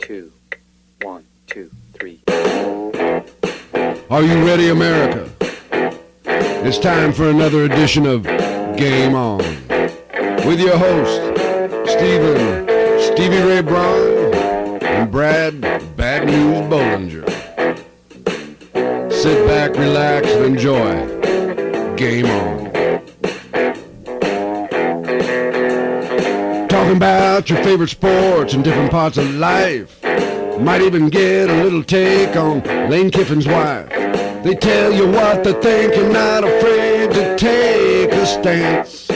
2. 1, 2, 3. Are you ready, America? It's time for another edition of Game On with your host, Stevie Ray Braun, and Brad Bad News Bollinger. Sit back, relax, and enjoy Game On. Talking about your favorite sports and different parts of life. Might even get a little take on Lane Kiffin's wife. They tell you what they think and not afraid to take a stance.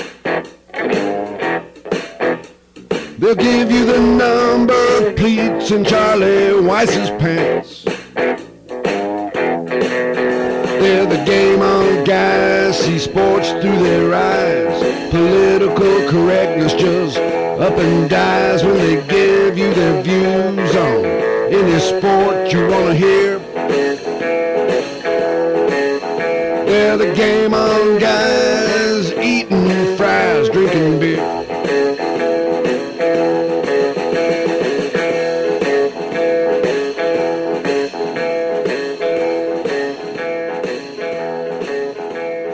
They'll give you the number of pleats in Charlie Weiss's pants. They're the Game On guys, see sports through their eyes. Political correctness just up and dies when they give you their views on any sport you want to hear. They're the Game On guys, eating fries, drinking beer.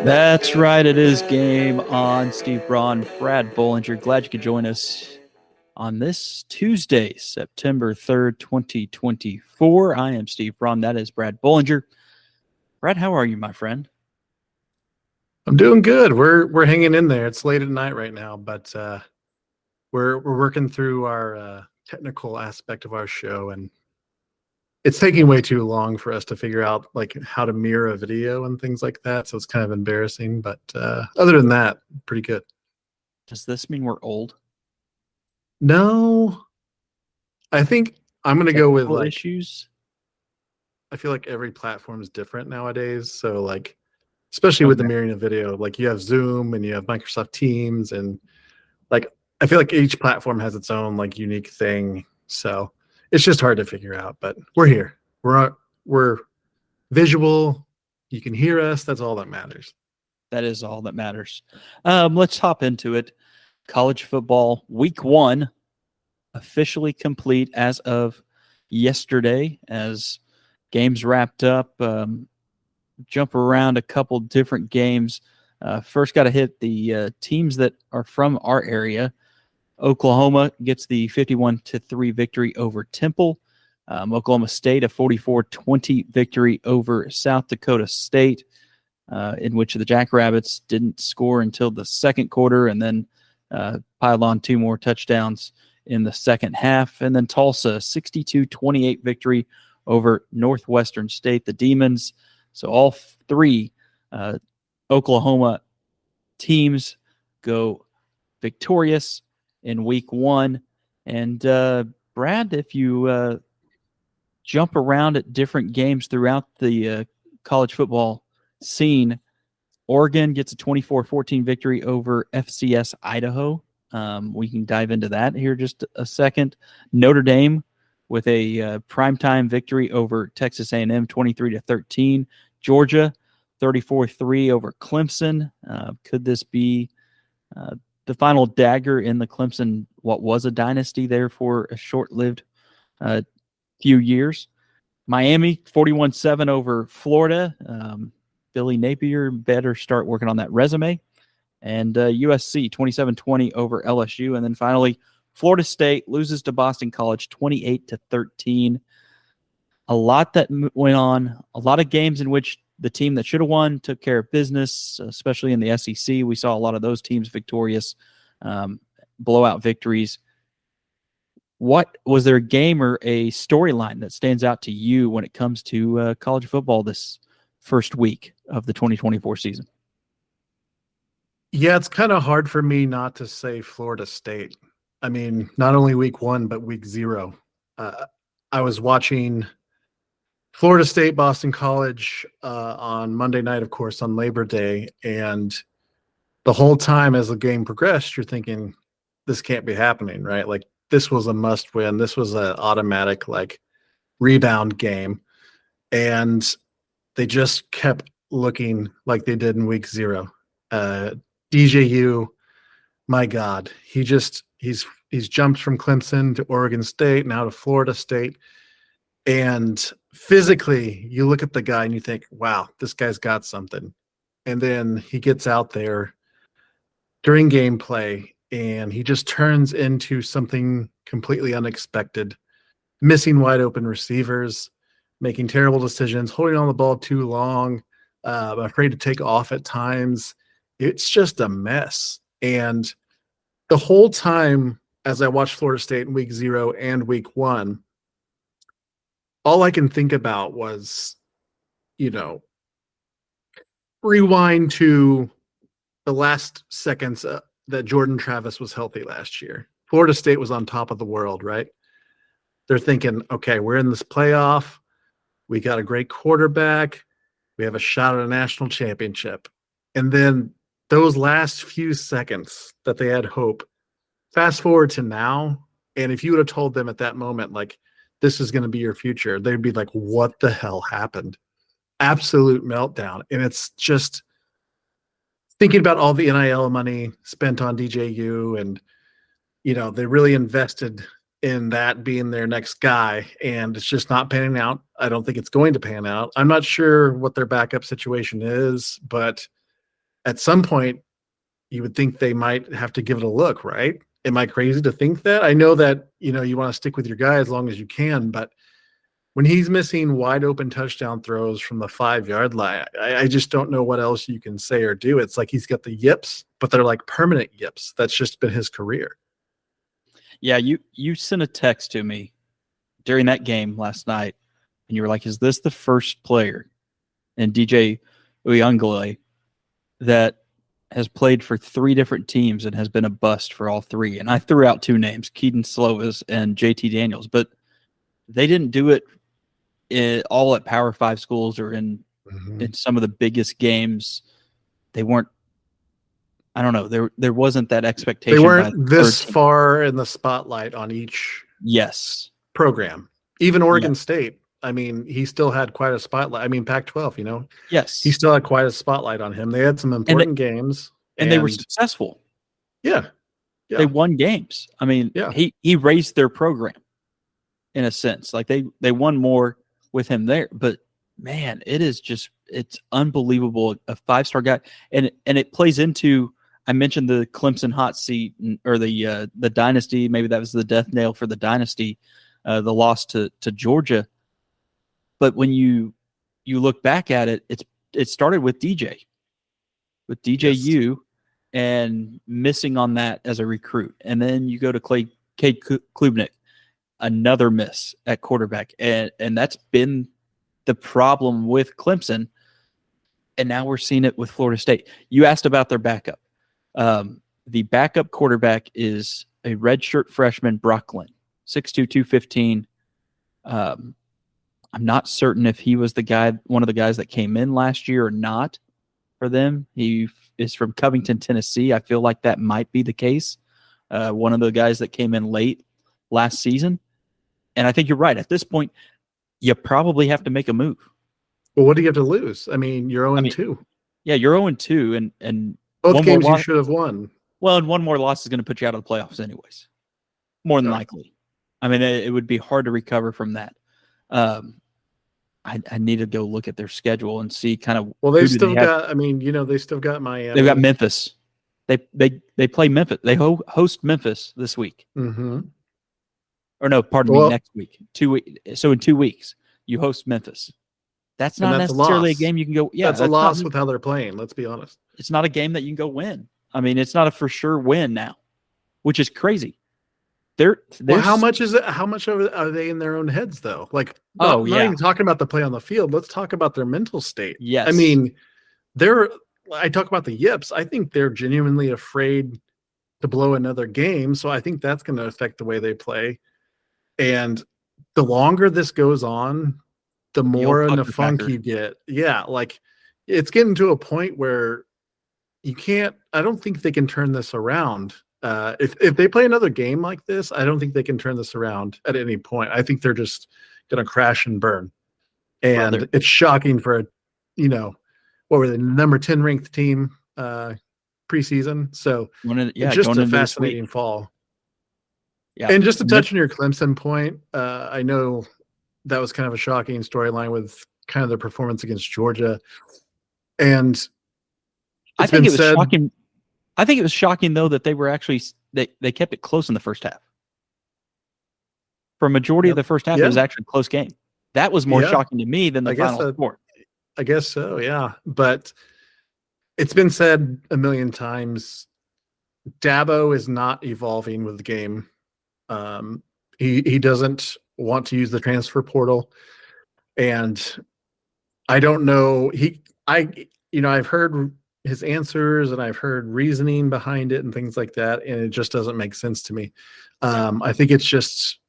That's right, it is Game On. Steve Braun, Brad Bollinger. Glad you could join us on this Tuesday, September 3rd, 2024. I am Steve Braun. That is Brad Bollinger. Brad, how are you, my friend? I'm doing good. We're hanging in there. It's late at night right now, but we're working through our technical aspect of our show, and it's taking way too long for us to figure out like how to mirror a video and things like that. So it's kind of embarrassing, but other than that, pretty good. Does this mean we're old? No, I think I'm gonna go with like issues. I feel like every platform is different nowadays. So like, especially with the mirroring of video, like you have Zoom and you have Microsoft Teams, and like I feel like each platform has its own like unique thing. So it's just hard to figure out, but we're here. We're visual. You can hear us. That's all that matters. That is all that matters. Let's hop into it. College football week 1 officially complete as of yesterday, as games wrapped up. Jump around a couple different games. First got to hit the teams that are from our area. Oklahoma gets the 51-3 victory over Temple. Oklahoma State, a 44-20 victory over South Dakota State, in which the Jackrabbits didn't score until the second quarter and then piled on 2 more touchdowns in the second half. And then Tulsa, 62-28 victory over Northwestern State, the Demons. So all 3 Oklahoma teams go victorious in week 1. And Brad, if you jump around at different games throughout the college football scene, Oregon gets a 24-14 victory over FCS Idaho. We can dive into that here just a second. Notre Dame with a primetime victory over Texas A&M, 23-13. Georgia, 34-3 over Clemson. Could this be the final dagger in the Clemson, what was a dynasty there for a short-lived few years? Miami, 41-7 over Florida. Billy Napier better start working on that resume. And USC, 27-20 over LSU. And then finally, Florida State loses to Boston College, 28-13. A lot that went on, a lot of games in which the team that should have won took care of business, especially in the SEC. We saw a lot of those teams victorious, blowout victories. What was there a game or a storyline that stands out to you when it comes to college football this first week of the 2024 season? Yeah, it's kind of hard for me not to say Florida State. I mean, not only week 1, but week 0. I was watching Florida State, Boston College on Monday night, of course, on Labor Day. And the whole time as the game progressed, you're thinking, this can't be happening, right? Like, this was a must win. This was an automatic, like, rebound game. And they just kept looking like they did in week 0. DJU, my God, he's He's jumped from Clemson to Oregon State, now to Florida State. And physically, you look at the guy and you think, wow, this guy's got something. And then he gets out there during gameplay and he just turns into something completely unexpected, missing wide open receivers, making terrible decisions, holding on the ball too long, afraid to take off at times. It's just a mess. And the whole time as I watched Florida State in week 0 and week 1, all I can think about was, rewind to the last seconds that Jordan Travis was healthy last year. Florida State was on top of the world, right? They're thinking, okay, we're in this playoff. We got a great quarterback. We have a shot at a national championship. And then those last few seconds that they had hope, fast forward to now, and if you would have told them at that moment, like, this is going to be your future, they'd be like, what the hell happened? Absolute meltdown. And it's just thinking about all the NIL money spent on DJU, and, they really invested in that being their next guy, and it's just not panning out. I don't think it's going to pan out. I'm not sure what their backup situation is, but at some point you would think they might have to give it a look, right? Am I crazy to think that? I know that, you want to stick with your guy as long as you can, but when he's missing wide open touchdown throws from the 5-yard line, I just don't know what else you can say or do. It's like he's got the yips, but they're like permanent yips. That's just been his career. Yeah, you sent a text to me during that game last night, and you were like, is this the first player in DJ Uyunglele that has played for 3 different teams and has been a bust for all 3? And I threw out 2 names, Keaton Slovis and JT Daniels, but they didn't do it all at Power 5 schools or in some of the biggest games. They weren't, I don't know, there wasn't that expectation. They weren't this far in the spotlight on each program. Even Oregon State, I mean, he still had quite a spotlight. I mean, Pac-12, Yes. He still had quite a spotlight on him. They had some important games. And they were successful. Yeah. They won games. I mean, he raised their program in a sense. Like they won more with him there. But man, it's unbelievable. A 5-star guy. And it plays into, I mentioned the Clemson hot seat or the dynasty. Maybe that was the death nail for the dynasty, the loss to Georgia. But when you look back at it, it started with DJU and missing on that as a recruit. And then you go to Cade Klubnik, another miss at quarterback. And that's been the problem with Clemson. And now we're seeing it with Florida State. You asked about their backup. The backup quarterback is a redshirt freshman, Brock Glenn, 6'2", 215. I'm not certain if he was one of the guys that came in last year or not for them. He is from Covington, Tennessee. I feel like that might be the case. One of the guys that came in late last season. And I think you're right. At this point, you probably have to make a move. Well, what do you have to lose? I mean, you're 0-2. Yeah, you're 0-2, and both games you should have won. Well, and one more loss is going to put you out of the playoffs anyways. More than likely. I mean, it would be hard to recover from that. I need to go look at their schedule and see kind of. Well, they've still got. I mean, they still got Miami. They've got Memphis. They play Memphis. They host Memphis this week. Mm-hmm. Or no, pardon me, next week. 2 weeks. So in 2 weeks, you host Memphis. That's not necessarily a game you can go. Yeah, that's a loss with how they're playing. Let's be honest. It's not a game that you can go win. I mean, it's not a for sure win now, which is crazy. Well, how much is it? How much are they in their own heads though? Like, not even talking about the play on the field. Let's talk about their mental state. Yes. I mean, I talk about the yips. I think they're genuinely afraid to blow another game. So I think that's going to affect the way they play. And the longer this goes on, the more in the funk you get. Yeah. Like it's getting to a point where I don't think they can turn this around. If they play another game like this, I don't think they can turn this around at any point. I think they're just going to crash and burn. And it's shocking for what were they, number 10 ranked team preseason? So it's just a fascinating fall. Yeah. And just to touch on your Clemson point, I know that was kind of a shocking storyline with kind of their performance against Georgia. And I it's think been it was said, shocking. I think it was shocking though that they were actually they kept it close in the first half. For a majority of the first half, it Yeah. was actually a close game. That was more Yeah. shocking to me than the I guess final score. I guess so, yeah. But it's been said a million times, Dabo is not evolving with the game. He doesn't want to use the transfer portal, and I don't know. I've heard his answers and I've heard reasoning behind it and things like that, and it just doesn't make sense to me. I think it's just.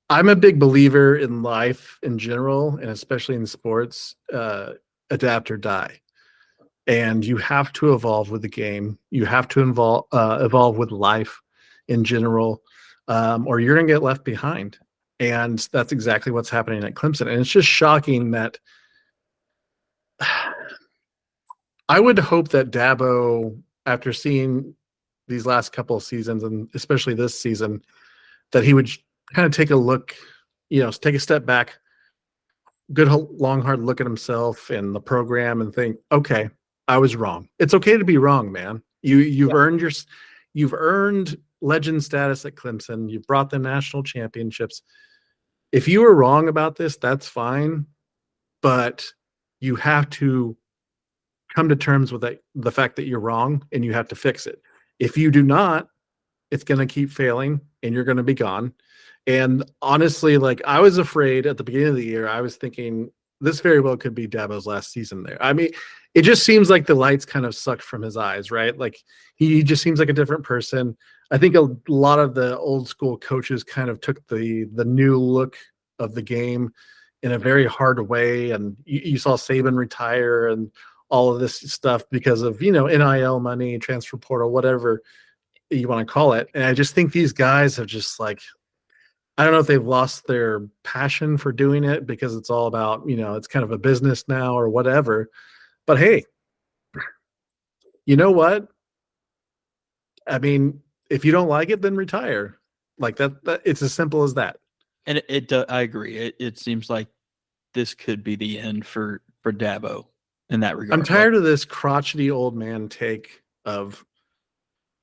I'm a big believer in life in general, and especially in sports. Adapt or die. And you have to evolve with the game. You have to evolve with life in general, or you're going to get left behind. And that's exactly what's happening at Clemson. And it's just shocking that I would hope that Dabo, after seeing these last couple of seasons, and especially this season, that he would kind of take a look, take a step back, good, long, hard look at himself and the program and think, okay, I was wrong. It's okay to be wrong, man. You've earned legend status at Clemson. You've brought them national championships. If you were wrong about this, that's fine, but you have to come to terms with the fact that you're wrong, and you have to fix it. If you do not, it's going to keep failing, and you're going to be gone. And honestly, I was afraid at the beginning of the year. I was thinking this very well could be Dabo's last season there. I mean, it just seems like the lights kind of sucked from his eyes, right? He just seems like a different person. I think a lot of the old school coaches kind of took the new look of the game in a very hard way. And you saw Saban retire and all of this stuff because of, NIL money, transfer portal, whatever you want to call it. And I just think these guys have just I don't know if they've lost their passion for doing it because it's all about, it's kind of a business now or whatever. But hey, you know what? I mean, if you don't like it, then retire. That it's as simple as that. And I agree. It seems like this could be the end for Dabo in that regard. I'm tired of this crotchety old man take of,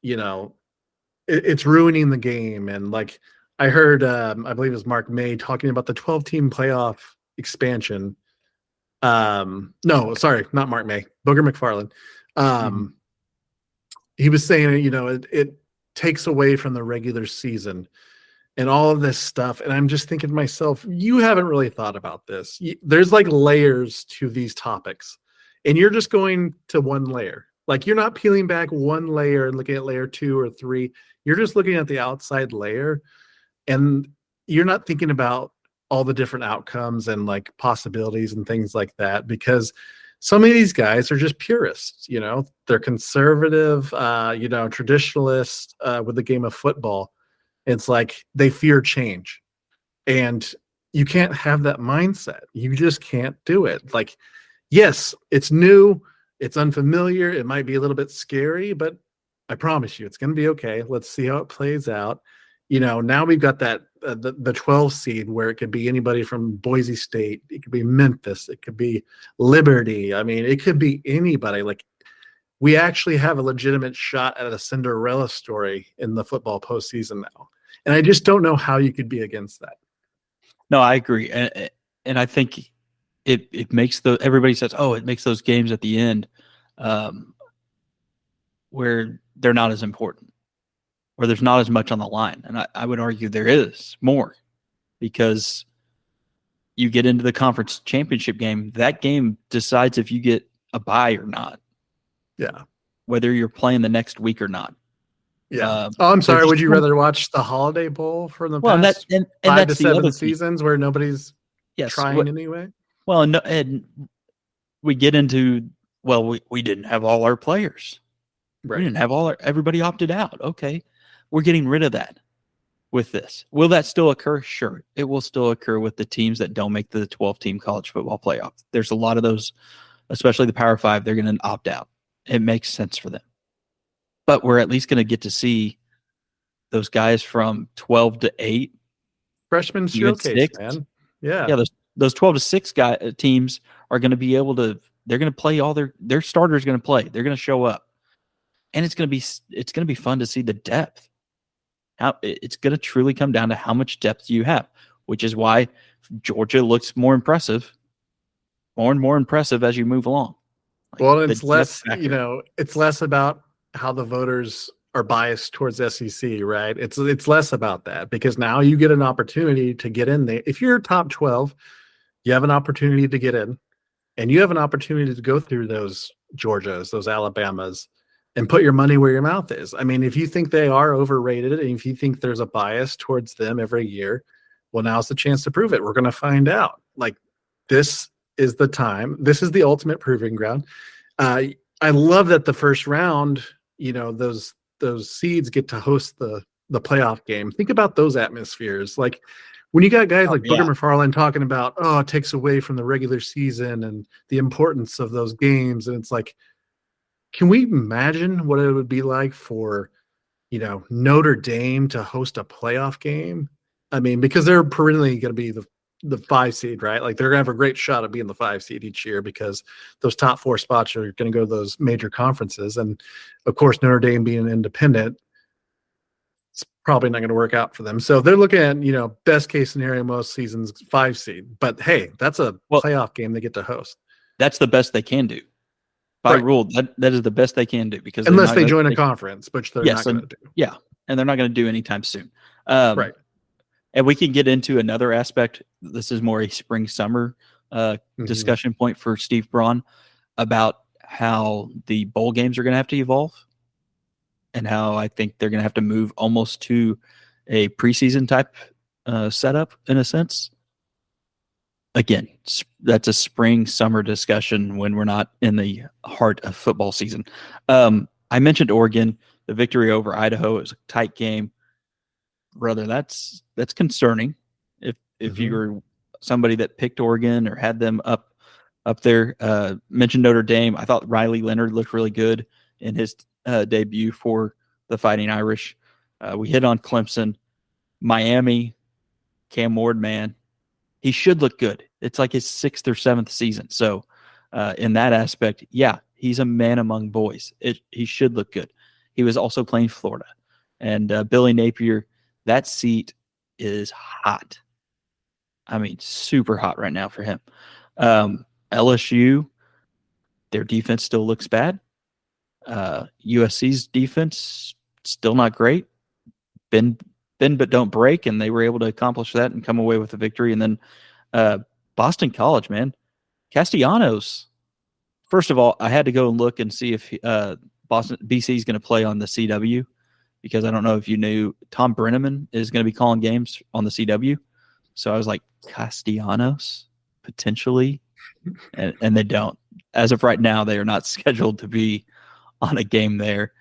it's ruining the game. And I heard, I believe it was Mark May talking about the 12-team playoff expansion. No, sorry, not Mark May, Booger McFarland. He was saying, it takes away from the regular season and all of this stuff. And I'm just thinking to myself, you haven't really thought about this. There's layers to these topics, and you're just going to one layer. You're not peeling back one layer and looking at layer 2 or 3. You're just looking at the outside layer. And you're not thinking about all the different outcomes and possibilities and things like that, because some of these guys are just purists, they're conservative, traditionalists with the game of football. It's they fear change, and you can't have that mindset. You just can't do it. Yes, it's new. It's unfamiliar. It might be a little bit scary, but I promise you it's going to be okay. Let's see how it plays out. Now we've got that the 12 seed where it could be anybody from Boise State. It could be Memphis. It could be Liberty. I mean, it could be anybody. We actually have a legitimate shot at a Cinderella story in the football postseason now. And I just don't know how you could be against that. No, I agree. And I think it makes everybody says, oh, it makes those games at the end where they're not as important, where there's not as much on the line. And I would argue there is more, because you get into the conference championship game, that game decides if you get a bye or not. Yeah. Whether you're playing the next week or not. Yeah. I'm sorry. Would you rather watch the Holiday Bowl from the past and 5 that's to 7 seasons where nobody's trying anyway? Well, no, and we get into, we didn't have all our players. Right. We didn't have everybody opted out. Okay. We're getting rid of that with this. Will that still occur? Sure. It will still occur with the teams that don't make the 12-team college football playoff. There's a lot of those, especially the Power 5, they're going to opt out. It makes sense for them. But we're at least going to get to see those guys from 12 to 8, Freshman even showcase, 6. man. Yeah. Yeah, those 12 to 6 teams are going to be able to. They're going to play all their starters. Going to play. They're going to show up, and it's going to be fun to see the depth. How it's going to truly come down to how much depth you have, which is why Georgia looks more impressive, more and more impressive as you move along. Like, Well, the it's less, depth factor. it's less about how the voters are biased towards SEC, right? It's less about that because now you get an opportunity to get in there. If you're top 12, you have an opportunity to get in, and you have an opportunity to go through those Georgias, those Alabamas, and put your money where your mouth is. I mean, if you think they are overrated and if you think there's a bias towards them every year, well, now's the chance to prove it. We're going to find out. Like, this is the time. This is the ultimate proving ground. I love that the first round, those seeds get to host the playoff game. Think about those atmospheres. Like when you got guys like Booger McFarland talking about, it takes away from the regular season and the importance of those games. And it's like, can we imagine what it would be like for, Notre Dame to host a playoff game? I mean, because they're perennially going to be the 5 seed, right? Like they're going to have a great shot at being the 5 seed each year because those top 4 spots are going to go to those major conferences. And of course, Notre Dame being independent, it's probably not going to work out for them. So they're looking at, best case scenario, most seasons 5 seed, but hey, that's a playoff game they get to host. That's the best they can do. By rule, that is the best they can do because unless they join a conference, which they're not going to do. Yeah. And they're not going to do anytime soon. Right. And we can get into another aspect. This is more a spring summer discussion point for Steve Braun about how the bowl games are going to have to evolve and how I think they're going to have to move almost to a preseason type setup in a sense. Again, that's a spring summer discussion when we're not in the heart of football season. I mentioned Oregon, the victory over Idaho. It was a tight game. Brother, that's concerning. If you were somebody that picked Oregon or had them up there, mentioned Notre Dame. I thought Riley Leonard looked really good in his debut for the Fighting Irish. We hit on Clemson, Miami, Cam Ward, man, he should look good. It's like his 6th or 7th season. So in that aspect, yeah, he's a man among boys. He should look good. He was also playing Florida, and Billy Napier. That seat is hot. I mean, super hot right now for him. LSU, their defense still looks bad. USC's defense, still not great. Bend but don't break, and they were able to accomplish that and come away with a victory. And then Boston College, man. Castellanos. First of all, I had to go and look and see if BC is going to play on the CW. Because I don't know if you knew Tom Brenneman is going to be calling games on the CW. So I was like, Castellanos, potentially. And they don't. As of right now, they are not scheduled to be on a game there.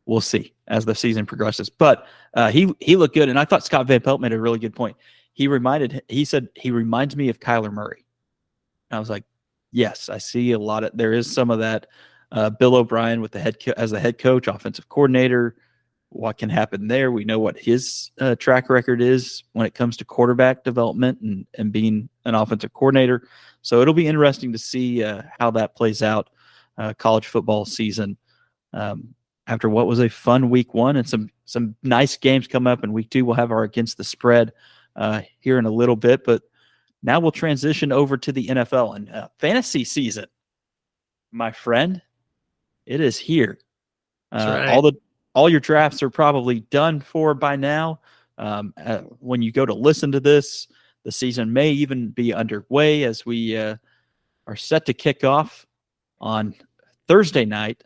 We'll see as the season progresses. But he looked good. And I thought Scott Van Pelt made a really good point. He said, he reminds me of Kyler Murray. And I was like, yes, I see a lot of, there is some of that. Bill O'Brien with as the head coach, offensive coordinator. What can happen there? We know what his track record is when it comes to quarterback development and being an offensive coordinator. So it'll be interesting to see how that plays out college football season after what was a fun week 1 and some nice games come up in week 2. We'll have our Against the Spread here in a little bit, but now we'll transition over to the NFL and fantasy season. My friend, it is here. That's right. All your drafts are probably done for by now. When you go to listen to this, the season may even be underway as we are set to kick off on Thursday night.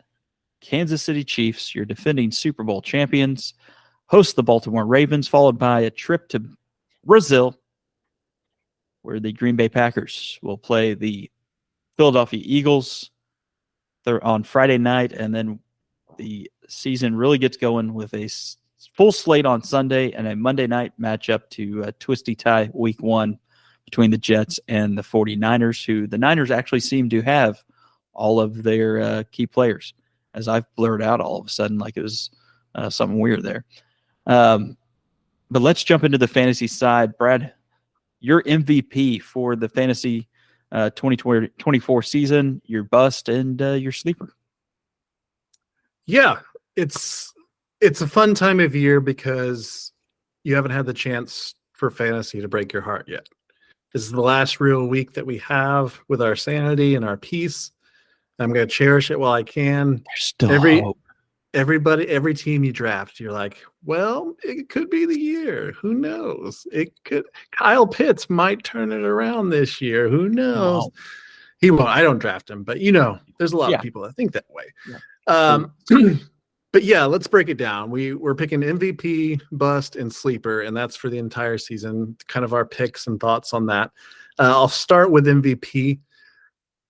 Kansas City Chiefs, your defending Super Bowl champions, host the Baltimore Ravens, followed by a trip to Brazil, where the Green Bay Packers will play the Philadelphia Eagles. They're on Friday night, and then the season really gets going with a full slate on Sunday and a Monday night matchup to twisty tie week 1 between the Jets and the 49ers, who the Niners actually seem to have all of their key players, as I've blurred out all of a sudden like it was something weird there. But let's jump into the fantasy side. Brad, your MVP for the fantasy 2024 season, your bust, and your sleeper. Yeah, it's a fun time of year because you haven't had the chance for fantasy to break your heart yet. This is the last real week that we have with our sanity and our peace. I'm going to cherish it while I can. There's still hope. Every team you draft, you're like, well, it could be the year. Who knows? It could. Kyle Pitts might turn it around this year. Who knows? Oh. He won't. I don't draft him, but there's a lot of people that think that way. Yeah. But yeah, let's break it down. We're picking MVP, bust, and sleeper, and that's for the entire season. Kind of our picks and thoughts on that. I'll start with MVP.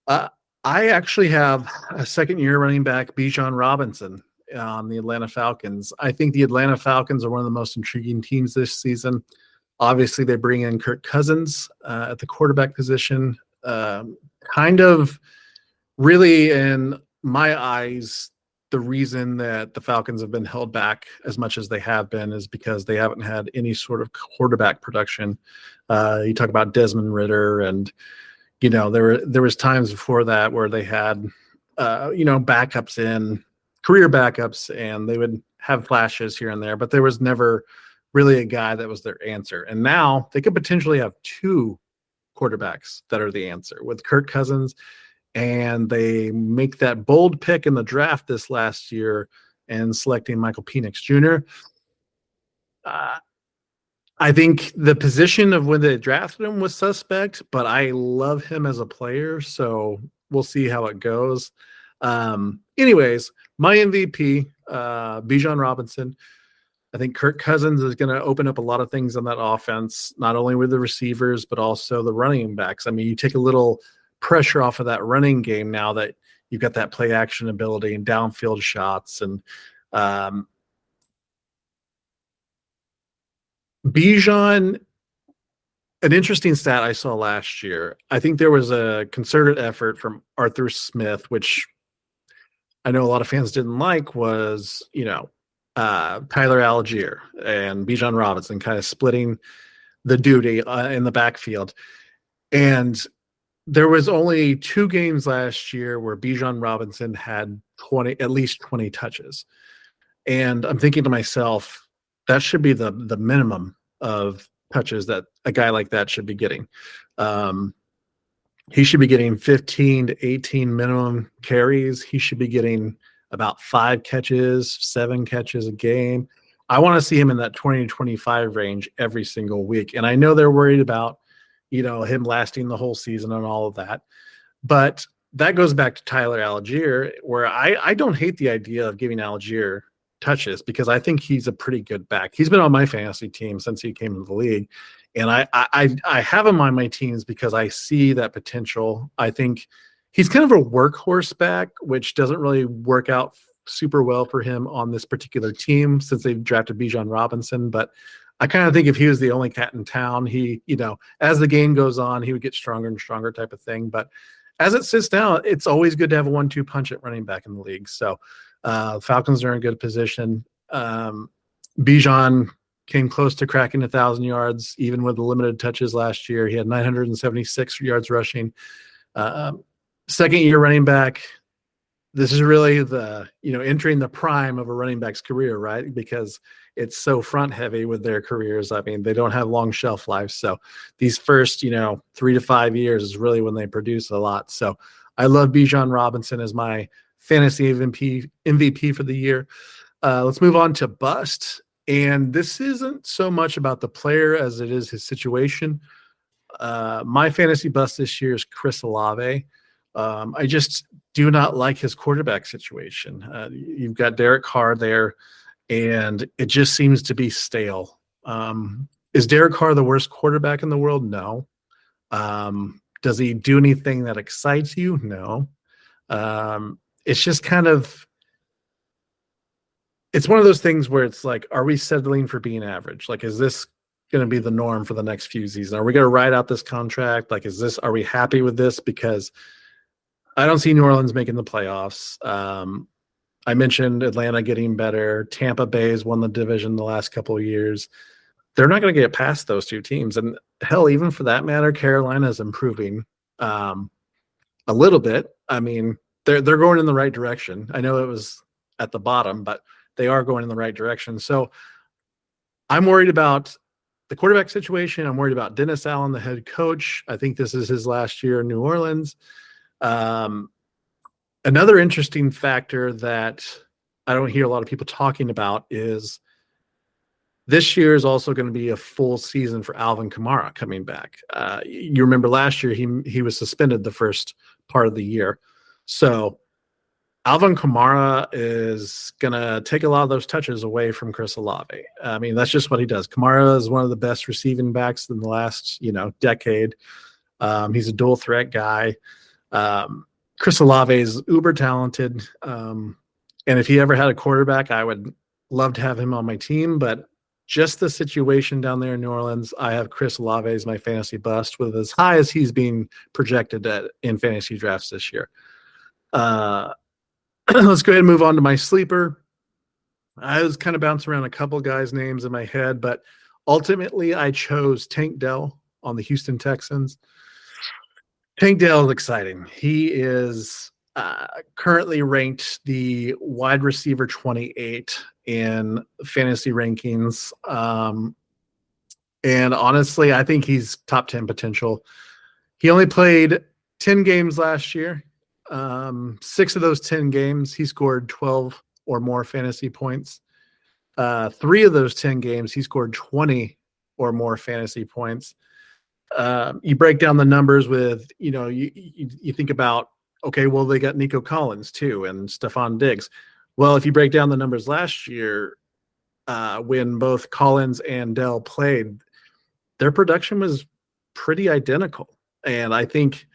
I actually have a second-year running back, Bijan Robinson, on the Atlanta Falcons. I think the Atlanta Falcons are one of the most intriguing teams this season. Obviously, they bring in Kirk Cousins at the quarterback position. Kind of really, in my eyes, the reason that the Falcons have been held back as much as they have been is because they haven't had any sort of quarterback production. You talk about Desmond Ridder, and there was times before that where they had backups in, career backups, and they would have flashes here and there, but there was never really a guy that was their answer. And now they could potentially have two quarterbacks that are the answer with Kirk Cousins, and they make that bold pick in the draft this last year and selecting Michael Penix Jr. I think the position of when they drafted him was suspect, but I love him as a player, so we'll see how it goes. Anyways, my MVP, Bijan Robinson. I think Kirk Cousins is going to open up a lot of things on that offense, not only with the receivers, but also the running backs. I mean, you take a little pressure off of that running game now that you've got that play action ability and downfield shots. And Bijan, an interesting stat I saw last year. I think there was a concerted effort from Arthur Smith, which I know a lot of fans didn't like, was, Tyler Algier and Bijan Robinson kind of splitting the duty in the backfield. And there was only 2 games last year where Bijan Robinson had at least 20 touches. And I'm thinking to myself, that should be the minimum of touches that a guy like that should be getting. He should be getting 15 to 18 minimum carries. He should be getting about 5 catches, 7 catches a game. I want to see him in that 20 to 25 range every single week. And I know they're worried about, him lasting the whole season and all of that. But that goes back to Tyler Algier, where I don't hate the idea of giving Algier touches because I think he's a pretty good back. He's been on my fantasy team since he came into the league. And I have him on my teams because I see that potential. I think he's kind of a workhorse back, which doesn't really work out super well for him on this particular team since they've drafted Bijan Robinson. But I kind of think if he was the only cat in town, he, as the game goes on, he would get stronger and stronger type of thing. But as it sits down, it's always good to have a 1-2 punch at running back in the league. So Falcons are in good position. Bijan came close to cracking 1,000 yards, even with the limited touches last year. He had 976 yards rushing. Second year running back. This is really the, entering the prime of a running back's career, right? Because it's so front heavy with their careers. I mean, they don't have long shelf lives. So these first, 3 to 5 years is really when they produce a lot. So I love Bijan Robinson as my fantasy MVP for the year. Let's move on to bust. And this isn't so much about the player as it is his situation. My fantasy bust this year is Chris Olave. I just do not like his quarterback situation. You've got Derek Carr there, and it just seems to be stale. Is Derek Carr the worst quarterback in the world? No. Does he do anything that excites you? No. It's just kind of – it's one of those things where it's like, are we settling for being average? Like, is this going to be the norm for the next few seasons? Are we going to ride out this contract? Like, are we happy with this? Because – I don't see New Orleans making the playoffs. I mentioned Atlanta getting better. Tampa Bay has won the division the last couple of years. They're not going to get past those two teams. And hell, even for that matter, Carolina is improving a little bit. I mean, they're going in the right direction. I know it was at the bottom, but they are going in the right direction. So I'm worried about the quarterback situation. I'm worried about Dennis Allen, the head coach. I think this is his last year in New Orleans. Another interesting factor that I don't hear a lot of people talking about is this year is also going to be a full season for Alvin Kamara coming back. You remember last year he was suspended the first part of the year. So Alvin Kamara is going to take a lot of those touches away from Chris Olave. I mean, that's just what he does. Kamara is one of the best receiving backs in the last, decade. He's a dual threat guy. Chris Olave is uber talented. And if he ever had a quarterback, I would love to have him on my team. But just the situation down there in New Orleans, I have Chris Olave as my fantasy bust with as high as he's being projected in fantasy drafts this year. Let's go ahead and move on to my sleeper. I was kind of bouncing around a couple guys' names in my head, but ultimately I chose Tank Dell on the Houston Texans. Tank Dell is exciting. He is currently ranked the wide receiver 28 in fantasy rankings. And honestly, I think he's top 10 potential. He only played 10 games last year. 6 of those 10 games, he scored 12 or more fantasy points. 3 of those 10 games, he scored 20 or more fantasy points. You break down the numbers with, you think about, okay, well, they got Nico Collins too and Stephon Diggs. Well, if you break down the numbers last year, when both Collins and Dell played, their production was pretty identical. And I think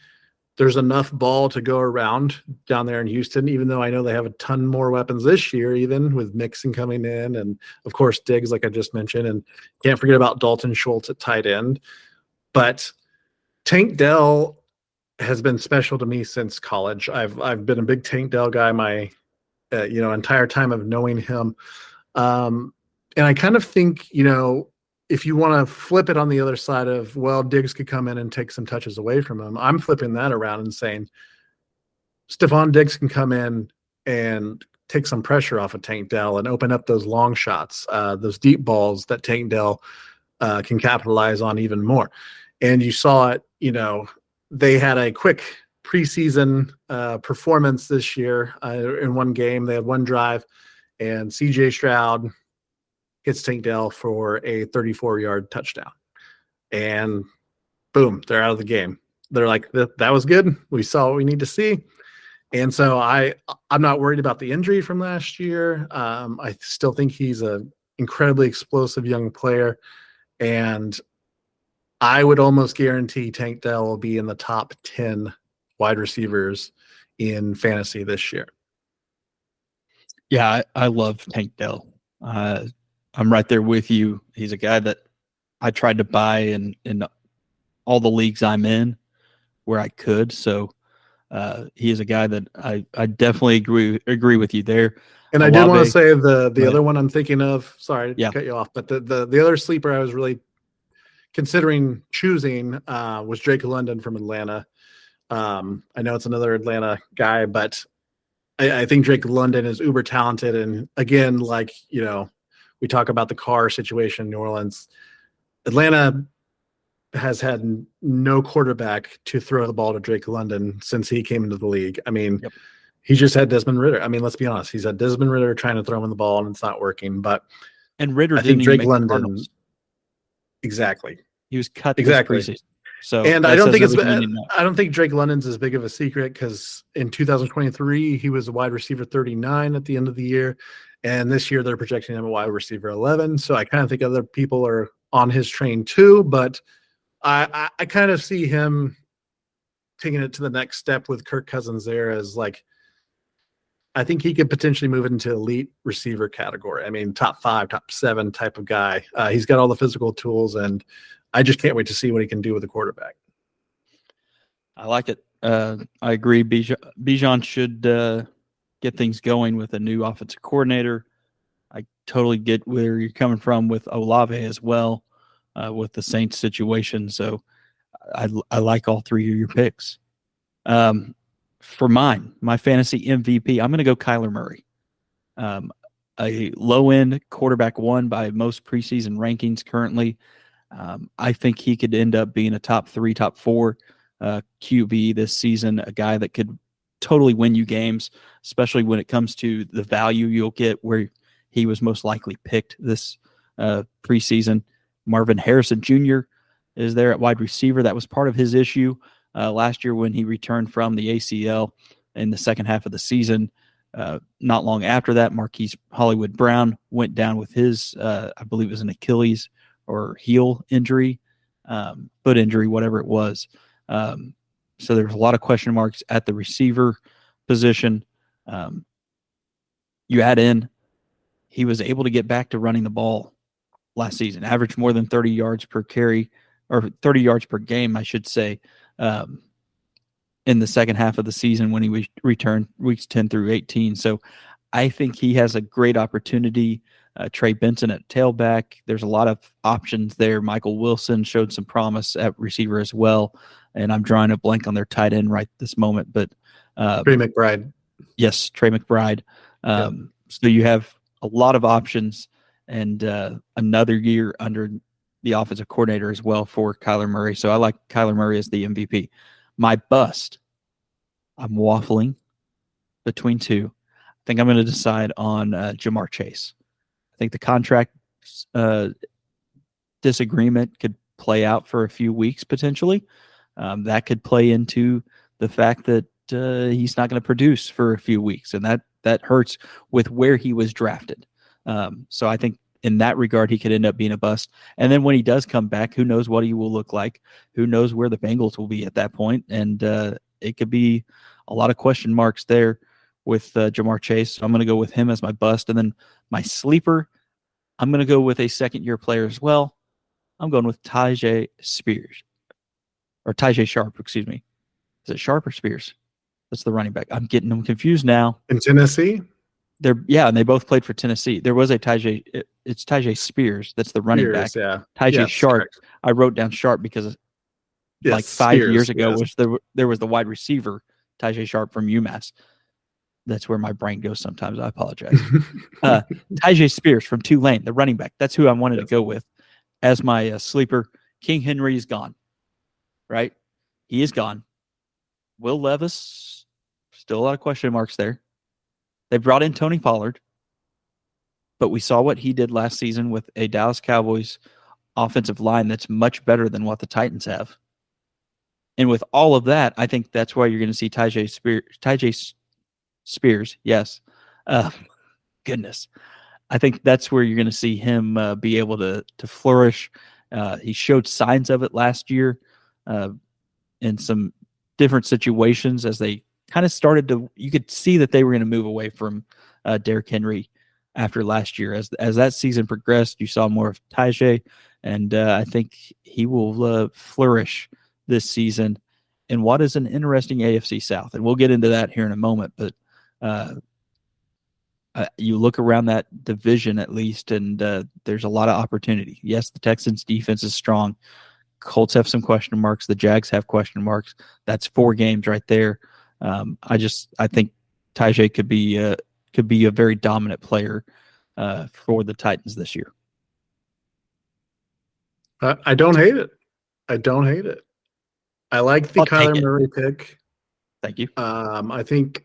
there's enough ball to go around down there in Houston, even though I know they have a ton more weapons this year, even with Mixon coming in. And, of course, Diggs, like I just mentioned. And can't forget about Dalton Schultz at tight end. But Tank Dell has been special to me since college. I've been a big Tank Dell guy my entire time of knowing him. And I kind of think, if you want to flip it on the other side of, well, Diggs could come in and take some touches away from him, I'm flipping that around and saying Stephon Diggs can come in and take some pressure off of Tank Dell and open up those long shots, those deep balls that Tank Dell can capitalize on even more. And you saw it, they had a quick preseason performance this year in one game. They had one drive, and CJ Stroud hits Tank Dell for a 34-yard touchdown. And boom, they're out of the game. They're like, that was good. We saw what we need to see. And so I'm not worried about the injury from last year. I still think he's an incredibly explosive young player. And I would almost guarantee Tank Dell will be in the top 10 wide receivers in fantasy this year. Yeah, I love Tank Dell. I'm right there with you. He's a guy that I tried to buy in all the leagues I'm in where I could. So he is a guy that I definitely agree with you there. And I did want to say the other one I'm thinking of, sorry to cut you off, but the other sleeper I was really considering choosing was Drake London from Atlanta. I know it's another Atlanta guy, but I think Drake London is uber talented. And again, we talk about the Carr situation in New Orleans. Atlanta has had no quarterback to throw the ball to Drake London since he came into the league. I mean, he just had Desmond Ridder. I mean, let's be honest. He's had Desmond Ridder trying to throw him the ball, and it's not working. And Ridder I think Drake London. Exactly. He was cut exactly. So, and I don't think Drake London's as big of a secret because in 2023 he was a wide receiver 39 at the end of the year, and this year they're projecting him a wide receiver 11. So I kind of think other people are on his train too, but I kind of see him taking it to the next step with Kirk Cousins there as I think he could potentially move into elite receiver category. I mean, top 5, top 7 type of guy. He's got all the physical tools, and I just can't wait to see what he can do with a quarterback. I like it. I agree. Bijan get things going with a new offensive coordinator. I totally get where you're coming from with Olave as well, with the Saints situation. So I like all three of your picks. For my fantasy MVP, I'm going to go Kyler Murray. A low-end quarterback one by most preseason rankings currently. I think he could end up being a top 3, top 4 QB this season, a guy that could totally win you games, especially when it comes to the value you'll get where he was most likely picked this preseason. Marvin Harrison Jr. is there at wide receiver. That was part of his issue last year when he returned from the ACL in the second half of the season. Not long after that, Marquise Hollywood Brown went down with his, I believe it was an Achilles or heel injury, foot injury, whatever it was. So there's a lot of question marks at the receiver position. You add in, he was able to get back to running the ball last season, averaged more than 30 yards per carry, or 30 yards per game, I should say, in the second half of the season when he returned weeks 10 through 18. So I think he has a great opportunity. Trey Benson at tailback. There's a lot of options there. Michael Wilson showed some promise at receiver as well. And I'm drawing a blank on their tight end right this moment. But Trey McBride. Yes, Trey McBride. Yep. So you have a lot of options and another year under the offensive coordinator as well for Kyler Murray. So I like Kyler Murray as the MVP. My bust, I'm waffling between two. I think I'm going to decide on Jamar Chase. I think the contract disagreement could play out for a few weeks potentially. That could play into the fact that he's not going to produce for a few weeks, and that hurts with where he was drafted. So I think in that regard, he could end up being a bust. And then when he does come back, who knows what he will look like? Who knows where the Bengals will be at that point? And it could be a lot of question marks there with Jamar Chase. So I'm going to go with him as my bust. And then my sleeper, I'm going to go with a second-year player as well. I'm going with Tyjae Sharp, excuse me. Is it Sharp or Spears? That's the running back. I'm getting them confused now. In Tennessee? And they both played for Tennessee. There was a Tyjae. It's Tyjae Spears. That's the running back. Yeah. Tyjae Sharp. Correct. I wrote down Sharp because like 5 years ago there was the wide receiver Tyjae Sharp from UMass. That's where my brain goes sometimes. I apologize. Tyjae Spears from Tulane, the running back. That's who I wanted to go with as my sleeper. King Henry is gone. Right? He is gone. Will Levis, still a lot of question marks there. They brought in Tony Pollard, but we saw what he did last season with a Dallas Cowboys offensive line that's much better than what the Titans have. And with all of that, I think that's why you're going to see Tyjae Spears. Yes. Goodness. I think that's where you're going to see him be able to flourish. He showed signs of it last year in some different situations as they kind of started to, you could see that they were going to move away from Derrick Henry after last year. As that season progressed, you saw more of Tyjae, and I think he will flourish this season in what is an interesting AFC South. And we'll get into that here in a moment, but you look around that division at least, and there's a lot of opportunity. Yes, the Texans' defense is strong. Colts have some question marks. The Jags have question marks. That's 4 games right there. I think Tyjae could be a very dominant player for the Titans this year. I don't hate it. I like the Kyler Murray pick. Thank you. I think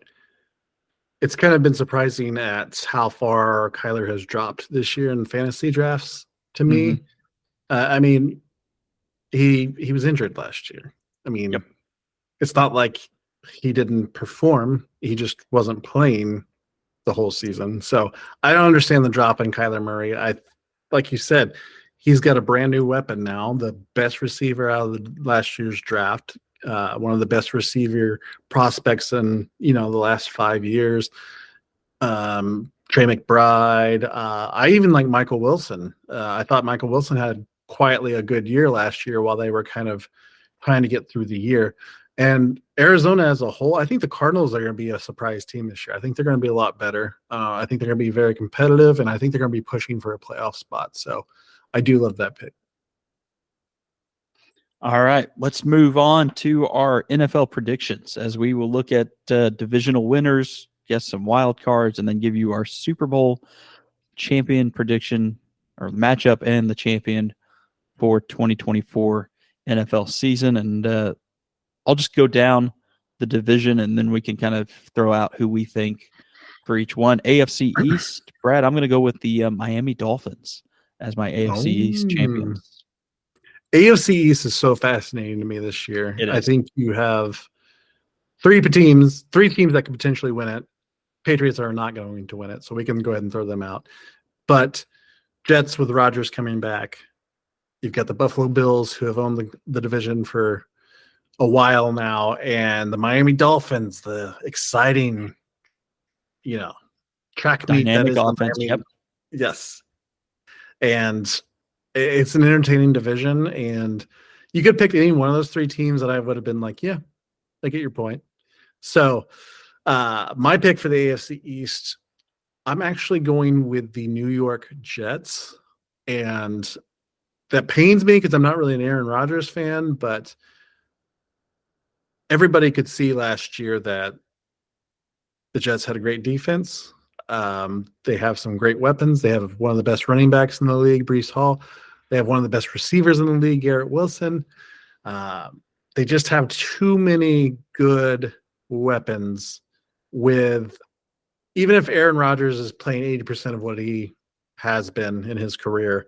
it's kind of been surprising at how far Kyler has dropped this year in fantasy drafts to me. I mean, he was injured last year. I mean, It's not like he didn't perform. He just wasn't playing the whole season. So I don't understand the drop in Kyler Murray. Like you said, he's got a brand new weapon now, the best receiver out of the last year's draft, one of the best receiver prospects in, the last 5 years. Trey McBride. I even like Michael Wilson. I thought Michael Wilson had quietly a good year last year while they were kind of trying to get through the year. And Arizona as a whole, I think the Cardinals are going to be a surprise team this year. I think they're going to be a lot better. I think they're going to be very competitive, and I think they're going to be pushing for a playoff spot. So I do love that pick. All right, let's move on to our NFL predictions as we will look at divisional winners, guess some wild cards, and then give you our Super Bowl champion prediction or matchup and the champion for 2024 NFL season. And I'll just go down the division, and then we can kind of throw out who we think for each one. AFC East, Brad, I'm going to go with the Miami Dolphins as my AFC East champions. AFC East is so fascinating to me this year. It is. I think you have three teams that could potentially win it. Patriots are not going to win it, so we can go ahead and throw them out. But Jets with Rodgers coming back. You've got the Buffalo Bills, who have owned the division for a while now, and the Miami Dolphins, the exciting, track meet that Dynamic is offense. Miami. Yep. Yes. And it's an entertaining division, and you could pick any one of those three teams that I would have been like, yeah, I get your point. So my pick for the AFC East, I'm actually going with the New York Jets, and that pains me because I'm not really an Aaron Rodgers fan, but everybody could see last year that the Jets had a great defense. They have some great weapons. They have one of the best running backs in the league, Breece Hall. They have one of the best receivers in the league, Garrett Wilson. They just have too many good weapons with, even if Aaron Rodgers is playing 80% of what he has been in his career,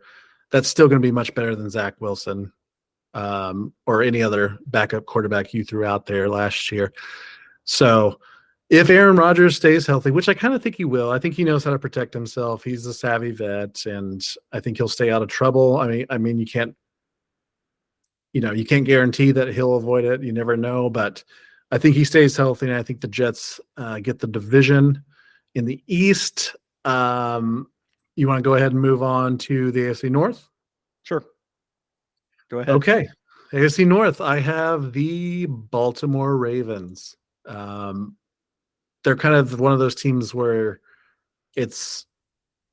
that's still going to be much better than Zach Wilson or any other backup quarterback you threw out there last year. So if Aaron Rodgers stays healthy, which I kind of think he will, I think he knows how to protect himself. He's a savvy vet, and I think he'll stay out of trouble. I mean, you can't guarantee that he'll avoid it. You never know, but I think he stays healthy, and I think the Jets get the division. In the East, you want to go ahead and move on to the AFC North? Sure. Go ahead. Okay. AFC North, I have the Baltimore Ravens. They're kind of one of those teams where it's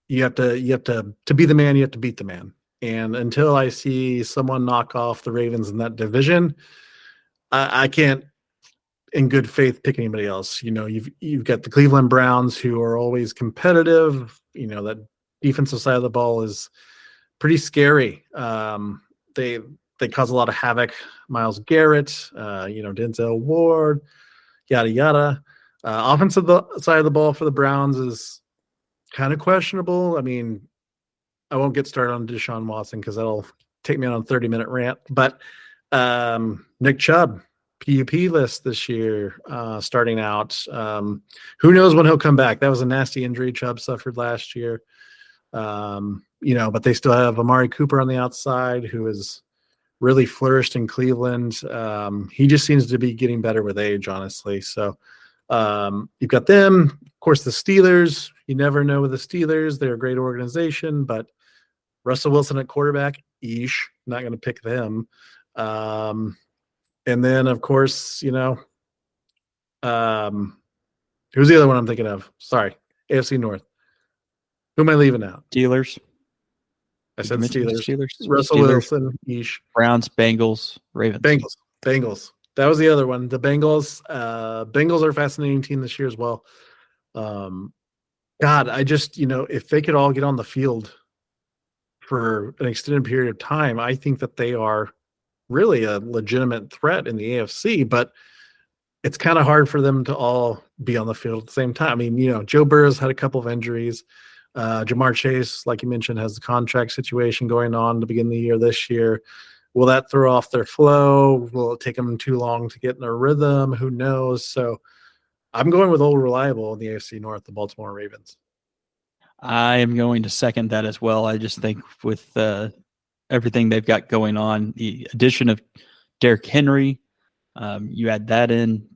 you have to be the man, you have to beat the man. And until I see someone knock off the Ravens in that division, I can't in good faith pick anybody else. You've got the Cleveland Browns, who are always competitive. That defensive side of the ball is pretty scary. They cause a lot of havoc. Myles Garrett, Denzel Ward, yada yada. Offensive side of the ball for the Browns is kind of questionable. I mean, I won't get started on Deshaun Watson because that'll take me on a 30-minute rant. But Nick Chubb, PUP list this year, starting out. Who knows when he'll come back? That was a nasty injury Chubb suffered last year. But they still have Amari Cooper on the outside, who has really flourished in Cleveland. He just seems to be getting better with age, honestly. So you've got them. Of course, the Steelers. You never know with the Steelers. They're a great organization, but Russell Wilson at quarterback, not going to pick them. And then, of course, who's the other one I'm thinking of? Sorry, AFC North. Who am I leaving out? Steelers. I said Steelers. Steelers. Russell Wilson, Browns, Bengals, Ravens. Bengals. That was the other one. The Bengals. Bengals are a fascinating team this year as well. God, I just, if they could all get on the field for an extended period of time, I think that they are really a legitimate threat in the AFC, but it's kind of hard for them to all be on the field at the same time. I mean, Joe Burrow's had a couple of injuries. Jamar Chase, like you mentioned, has the contract situation going on to begin the year this year. Will that throw off their flow? Will it take them too long to get in a rhythm? Who knows? So I'm going with old reliable in the AFC North, the Baltimore Ravens. I am going to second that as well. I just think with everything they've got going on, the addition of Derrick Henry, you add that in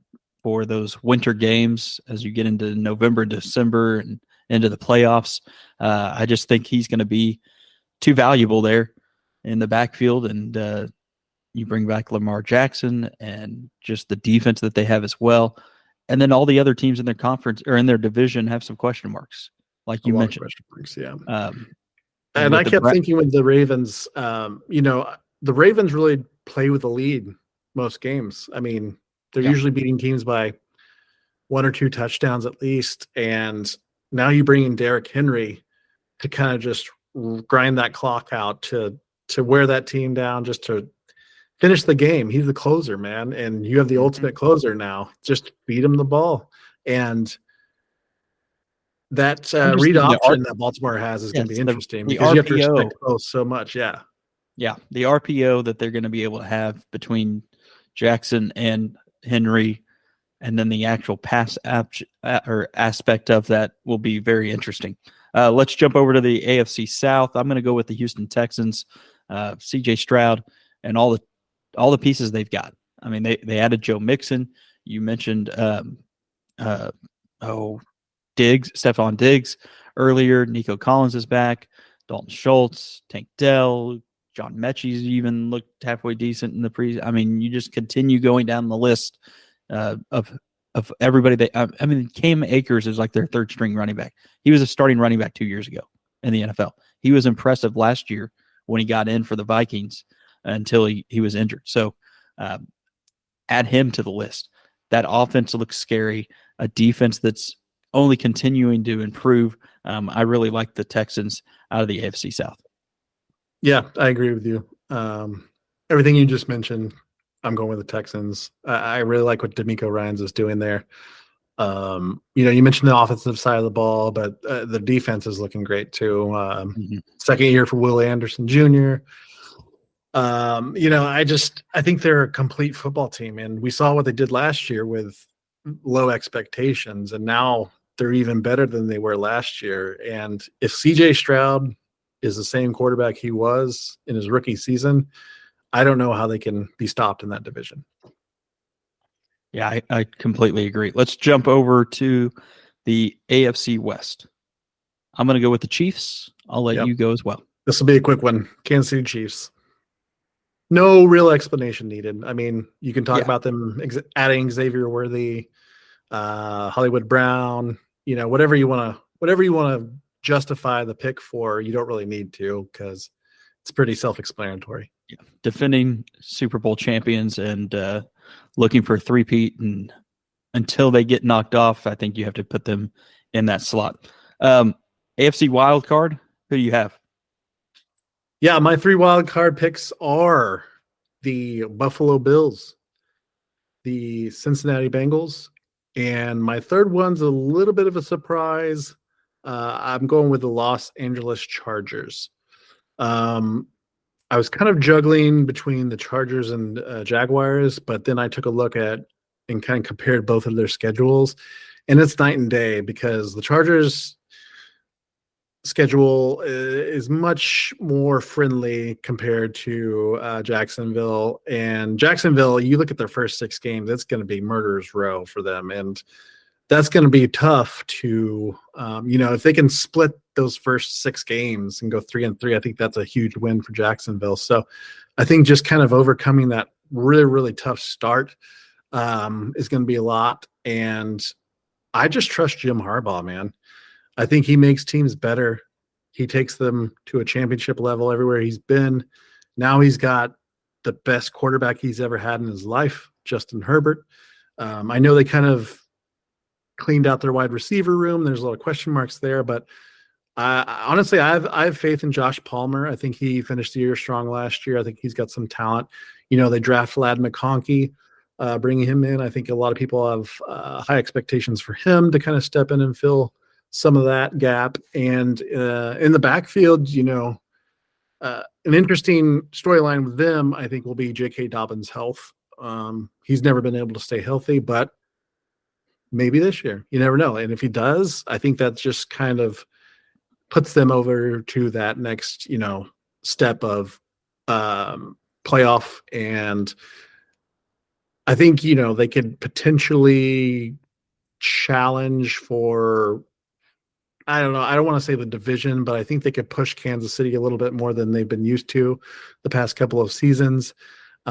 for those winter games as you get into November, December, and into the playoffs. I just think he's going to be too valuable there in the backfield, and You bring back Lamar Jackson and just the defense that they have as well. And then all the other teams in their conference or in their division have some question marks, like you A lot of mentioned. question marks, yeah. And And I kept thinking with the Ravens, the Ravens really play with the lead most games. I mean, they're Yeah. usually beating teams by 1 or 2 touchdowns at least. And now you bring in Derrick Henry to kind of just grind that clock out to wear that team down, just to finish the game. He's the closer, man. And you have the ultimate closer now. Just feed him the ball. And that read option that Baltimore has is going to be interesting because you have to respect both so much. Yeah. Yeah. The RPO that they're going to be able to have between Jackson and Henry, and then the actual pass aspect of that will be very interesting. Let's jump over to the AFC South. I'm going to go with the Houston Texans, CJ Stroud, and all the pieces they've got. I mean, they added Joe Mixon. You mentioned Stephon Diggs earlier. Nico Collins is back. Dalton Schultz, Tank Dell, John Mechie's even looked halfway decent in the pre. I mean, you just continue going down the list of everybody. Cam Akers is like their third string running back. He was a starting running back 2 years ago in the NFL. He was impressive last year when he got in for the Vikings until he was injured. So add him to the list. That offense looks scary. A defense that's only continuing to improve. I really like the Texans out of the AFC South. Yeah, I agree with you. Everything you just mentioned, I'm going with the Texans. I really like what D'Amico Ryans is doing there. You mentioned the offensive side of the ball, but the defense is looking great too. Second year for Will Anderson Jr. I think they're a complete football team, and we saw what they did last year with low expectations, and now they're even better than they were last year. And if CJ Stroud is the same quarterback he was in his rookie season, I don't know how they can be stopped in that division. Yeah, I completely agree. Let's jump over to the AFC West. I'm going to go with the Chiefs. I'll let you go as well. This will be a quick one. Kansas City Chiefs. No real explanation needed. I mean, you can talk about them adding Xavier Worthy, Hollywood Brown, whatever you want to justify the pick for. You don't really need to, because it's pretty self-explanatory. Yeah. Defending Super Bowl champions and looking for a three-peat, and until they get knocked off, I think you have to put them in that slot. AFC wild card, who do you have? Yeah, my 3 wild card picks are the Buffalo Bills, the Cincinnati Bengals, and my third one's a little bit of a surprise. I'm going with the Los Angeles Chargers. I was kind of juggling between the Chargers and Jaguars, but then I took a look at and kind of compared both of their schedules, and it's night and day, because the Chargers schedule is much more friendly compared to Jacksonville. And Jacksonville, you look at their first 6 games, it's going to be murderer's row for them. And that's going to be tough to, if they can split those first 6 games and go 3-3, I think that's a huge win for Jacksonville. So I think just kind of overcoming that really, really tough start is going to be a lot. And I just trust Jim Harbaugh, man. I think he makes teams better. He takes them to a championship level everywhere he's been. Now he's got the best quarterback he's ever had in his life, Justin Herbert. I know they kind of cleaned out their wide receiver room. There's a lot of question marks there, but honestly, I have faith in Josh Palmer. I think he finished the year strong last year. I think he's got some talent. They draft Vlad McConkey, bringing him in. I think a lot of people have high expectations for him to kind of step in and fill some of that gap. And in the backfield, an interesting storyline with them, I think, will be J.K. Dobbins' health. He's never been able to stay healthy, but maybe this year. You never know. And if he does, I think that just kind of puts them over to that next, step of playoff. And I think, they could potentially challenge for, I don't know, I don't want to say the division, but I think they could push Kansas City a little bit more than they've been used to the past couple of seasons.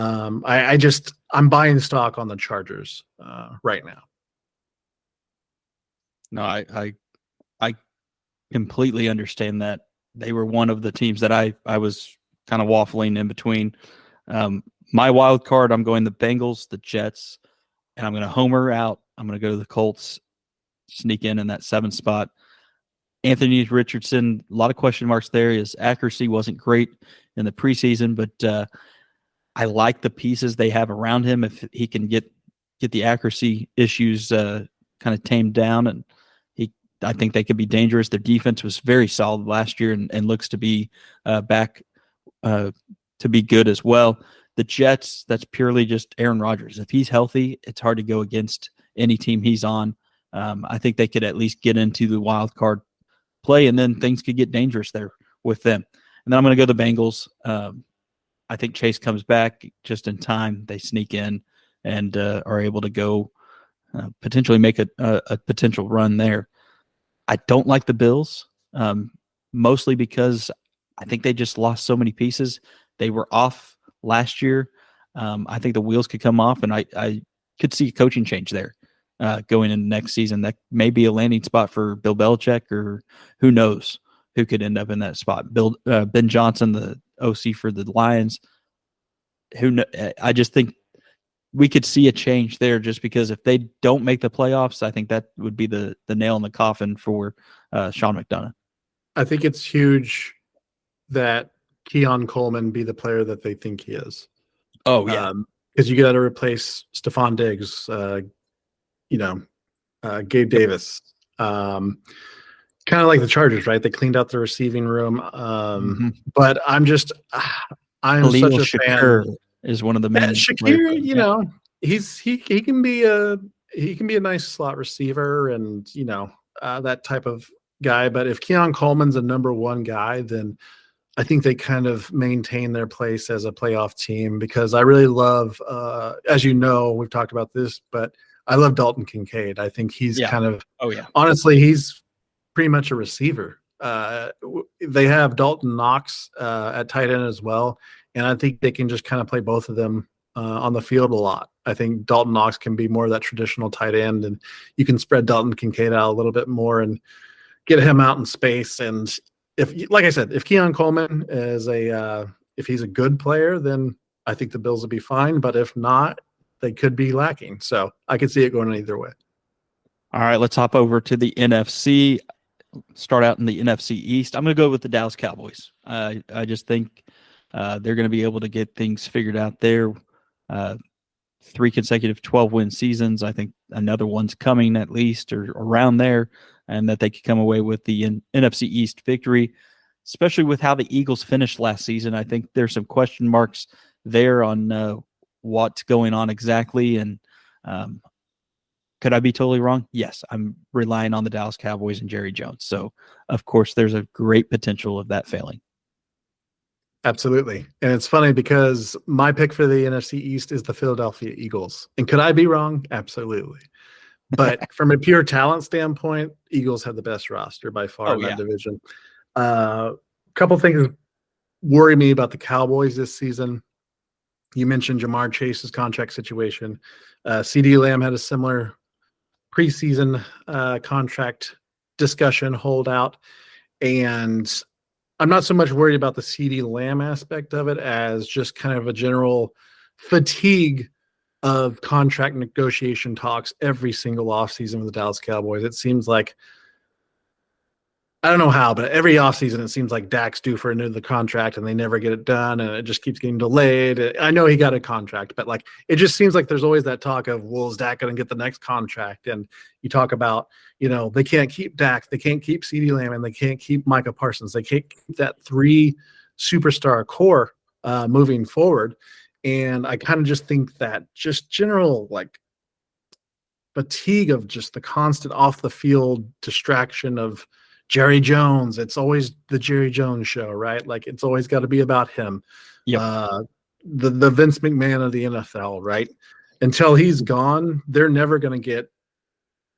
I'm buying stock on the Chargers right now. No, I completely understand that. They were one of the teams that I was kind of waffling in between. My wild card, I'm going the Bengals, the Jets, and I'm going to homer out. I'm going to go to the Colts, sneak in that 7th spot. Anthony Richardson, a lot of question marks there. His accuracy wasn't great in the preseason, but I like the pieces they have around him. If he can get the accuracy issues kind of tamed down, and I think they could be dangerous. Their defense was very solid last year and looks to be back to be good as well. The Jets, that's purely just Aaron Rodgers. If he's healthy, it's hard to go against any team he's on. I think they could at least get into the wild card play, and then things could get dangerous there with them. And then I'm going to go the Bengals. I think Chase comes back just in time. They sneak in and are able to go potentially make a potential run there. I don't like the Bills, mostly because I think they just lost so many pieces. They were off last year. I think the wheels could come off, and I could see a coaching change there going into next season. That may be a landing spot for Bill Belichick, or who knows who could end up in that spot. Ben Johnson, the OC for the Lions. I just think we could see a change there, just because if they don't make the playoffs, I think that would be the nail in the coffin for Sean McDonough. I think it's huge that Keon Coleman be the player that they think he is. Oh, yeah. Because you got to replace Stephon Diggs, Gabe Davis. Kind of like the Chargers, right? They cleaned out the receiving room. But I'm such a fan. Is one of the men. Shakir, he can be a nice slot receiver and that type of guy. But if Keon Coleman's a number one guy, then I think they kind of maintain their place as a playoff team, because I really love, as you know, we've talked about this, but I love Dalton Kincaid. I think he's honestly, he's pretty much a receiver. They have Dalton Knox at tight end as well, and I think they can just kind of play both of them on the field a lot. I think Dalton Knox can be more of that traditional tight end, and you can spread Dalton Kincaid out a little bit more and get him out in space. And like I said, if Keon Coleman is if he's a good player, then I think the Bills will be fine. But if not, they could be lacking. So I could see it going either way. All right, let's hop over to the NFC. Start out in the NFC East. I'm going to go with the Dallas Cowboys. I just think they're going to be able to get things figured out there. 3 consecutive 12-win seasons. I think another one's coming at least, or around there, and that they could come away with the NFC East victory, especially with how the Eagles finished last season. I think there's some question marks there on what's going on exactly, and could I be totally wrong? Yes, I'm relying on the Dallas Cowboys and Jerry Jones. So, of course, there's a great potential of that failing. Absolutely. And it's funny because my pick for the NFC East is the Philadelphia Eagles. And could I be wrong? Absolutely. But from a pure talent standpoint, Eagles have the best roster by far in that division. Couple things worry me about the Cowboys this season. You mentioned Jamar Chase's contract situation. CeeDee Lamb had a similar preseason contract discussion holdout. And I'm not so much worried about the CeeDee Lamb aspect of it as just kind of a general fatigue of contract negotiation talks every single offseason with the Dallas Cowboys. It seems like, I don't know how, but every offseason it seems like Dak's due for the contract and they never get it done, and it just keeps getting delayed. I know he got a contract, but it just seems like there's always that talk of, well, is Dak going to get the next contract? And you talk about, they can't keep Dak, they can't keep CeeDee Lamb, and they can't keep Micah Parsons. They can't keep that 3 superstar core moving forward. And I kind of just think that just general fatigue of just the constant off the field distraction of Jerry Jones. It's always the Jerry Jones show, right? It's always got to be about him. Yep. The Vince McMahon of the NFL, right? Until he's gone, they're never going to get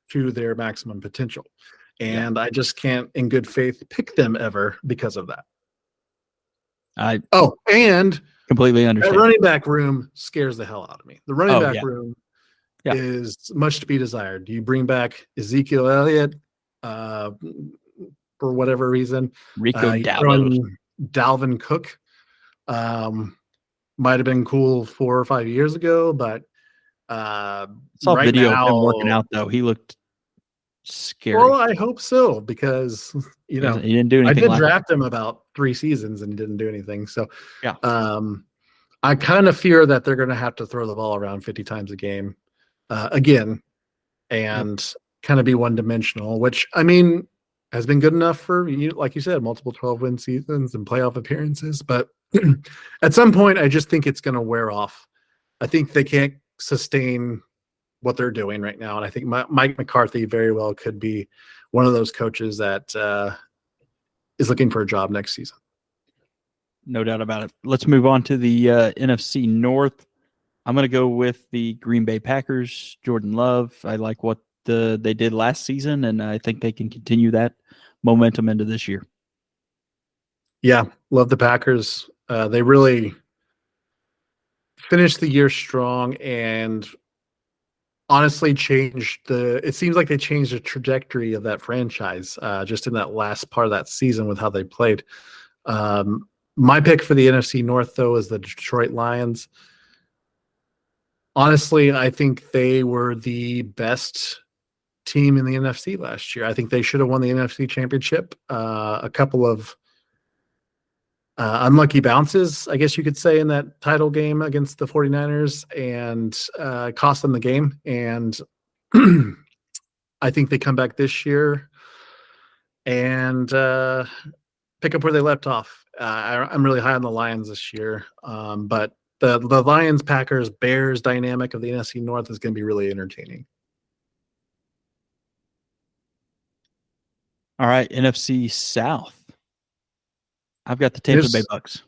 to their maximum potential. And I just can't, in good faith, pick them ever because of that. And Completely That understand. running back room scares the hell out of me. The running Oh, back yeah. room Yeah. is much to be desired. Do you bring back Ezekiel Elliott for whatever reason? Rico You throw Dowdle. in Dalvin Cook. Might have been cool 4 or 5 years ago, but Saw a right video now, of him working out, though. He looked scary. well, I hope so, because he didn't do I anything. did draft him about 3 seasons and he didn't do anything. So Yeah. I kind of fear that they're going to have to throw the ball around 50 times a game again, and kind of be one dimensional, which I mean has been good enough for you, like you said, multiple 12-win seasons and playoff appearances. But at some point, I just think it's going to wear off. I think they can't sustain what they're doing right now, and I think Mike McCarthy very well could be one of those coaches that is looking for a job next season. No doubt about it. Let's move on to the NFC North. I'm going to go with the Green Bay Packers. Jordan Love. I like what they did last season, and I think they can continue that momentum into this year. Yeah, love the Packers. They really finished the year strong and honestly it seems like they changed the trajectory of that franchise just in that last part of that season with how they played. My pick for the NFC North, though, is the Detroit Lions. Honestly, I think they were the best team in the NFC last year. I think they should have won the NFC Championship. A couple of unlucky bounces, I guess you could say, in that title game against the 49ers and cost them the game. And I think they come back this year and pick up where they left off. I'm really high on the Lions this year, but the Lions, Packers, Bears dynamic of the NFC North is going to be really entertaining. All right, NFC South. I've got the Tampa Bay Bucks.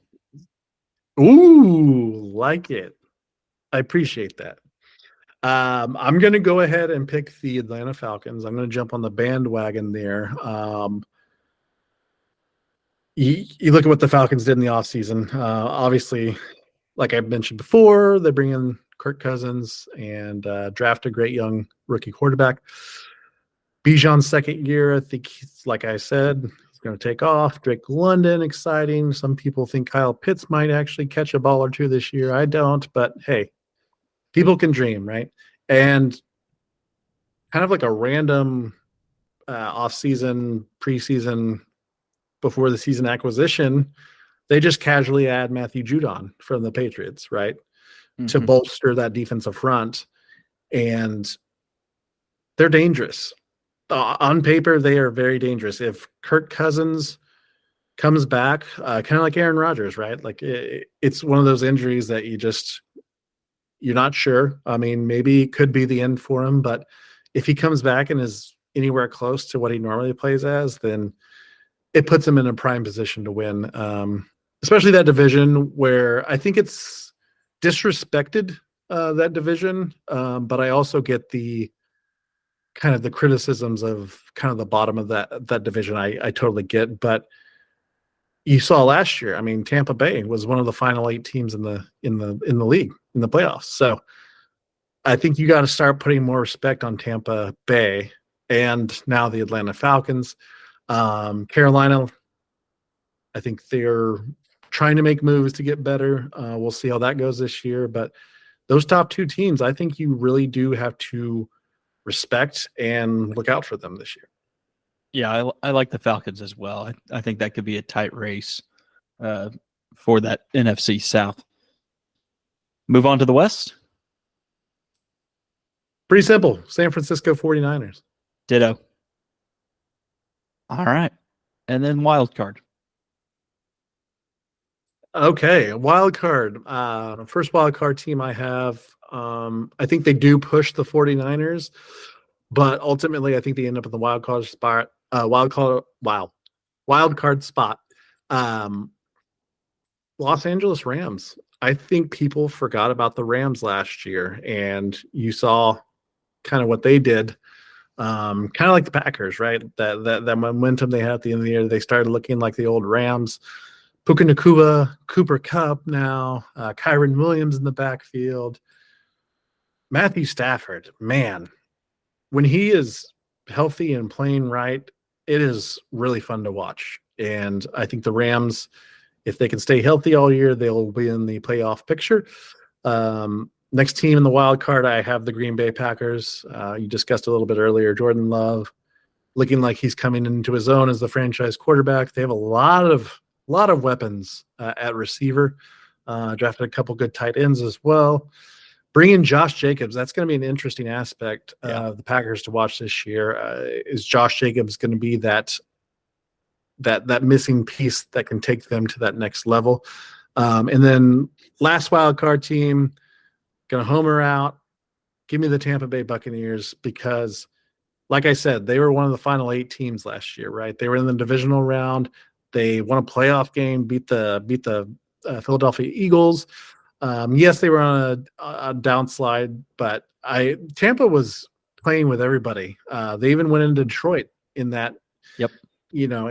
Ooh, like it. I appreciate that. I'm going to go ahead and pick the Atlanta Falcons. I'm going to jump on the bandwagon there. You look at what the Falcons did in the offseason. Obviously, like I mentioned before, they bring in Kirk Cousins and draft a great young rookie quarterback. Bijan's second year, I think, like I said, he's going to take off. Drake London, exciting. Some people think Kyle Pitts might actually catch a ball or two this year. I don't, but hey, people can dream, right? And kind of like a random off-season, preseason, before the season acquisition, they just casually add Matthew Judon from the Patriots, right? Mm-hmm. To bolster that defensive front. And they're dangerous. On paper, they are very dangerous. If Kirk Cousins comes back, kind of like Aaron Rodgers, right? Like it's one of those injuries that you're not sure. I mean, maybe it could be the end for him, but if he comes back and is anywhere close to what he normally plays as, then it puts him in a prime position to win. Especially that division where I think it's disrespected, that division. But I also get the kind of the criticisms of kind of the bottom of that division. I totally get, but you saw last year, I mean, Tampa Bay was one of the final 8 teams in the league, in the playoffs. So I think you got to start putting more respect on Tampa Bay and now the Atlanta Falcons. Carolina, I think they're trying to make moves to get better. We'll see how that goes this year, but those top 2 teams, I think you really do have to respect and look out for them this year. Yeah, I like the Falcons as well. I think that could be a tight race for that NFC South. Move on to the West. Pretty simple. San Francisco 49ers. Ditto. All right. And then wild card. Okay, wild card. First wild card team I have. I think they do push the 49ers, but ultimately I think they end up in the wild card spot. Wild card spot. Los Angeles Rams. I think people forgot about the Rams last year, and you saw kind of what they did. Kind of like the Packers, right? That momentum they had at the end of the year, they started looking like the old Rams. Puka Nakua, Cooper Kupp now, Kyron Williams in the backfield. Matthew Stafford, man, when he is healthy and playing right, it is really fun to watch. And I think the Rams, if they can stay healthy all year, they'll be in the playoff picture. Next team in the wild card, I have the Green Bay Packers. You discussed a little bit earlier, Jordan Love, looking like he's coming into his own as the franchise quarterback. They have a lot of weapons at receiver. Drafted a couple good tight ends as well. Bring in Josh Jacobs. That's going to be an interesting aspect of the Packers to watch this year. Is Josh Jacobs going to be that missing piece that can take them to that next level? And then last wild card team, going to homer out. Give me the Tampa Bay Buccaneers because, like I said, they were one of the final 8 teams last year, right? They were in the divisional round. They won a playoff game, beat the Philadelphia Eagles. Yes, they were on a downslide, but Tampa was playing with everybody. They even went into Detroit in that, in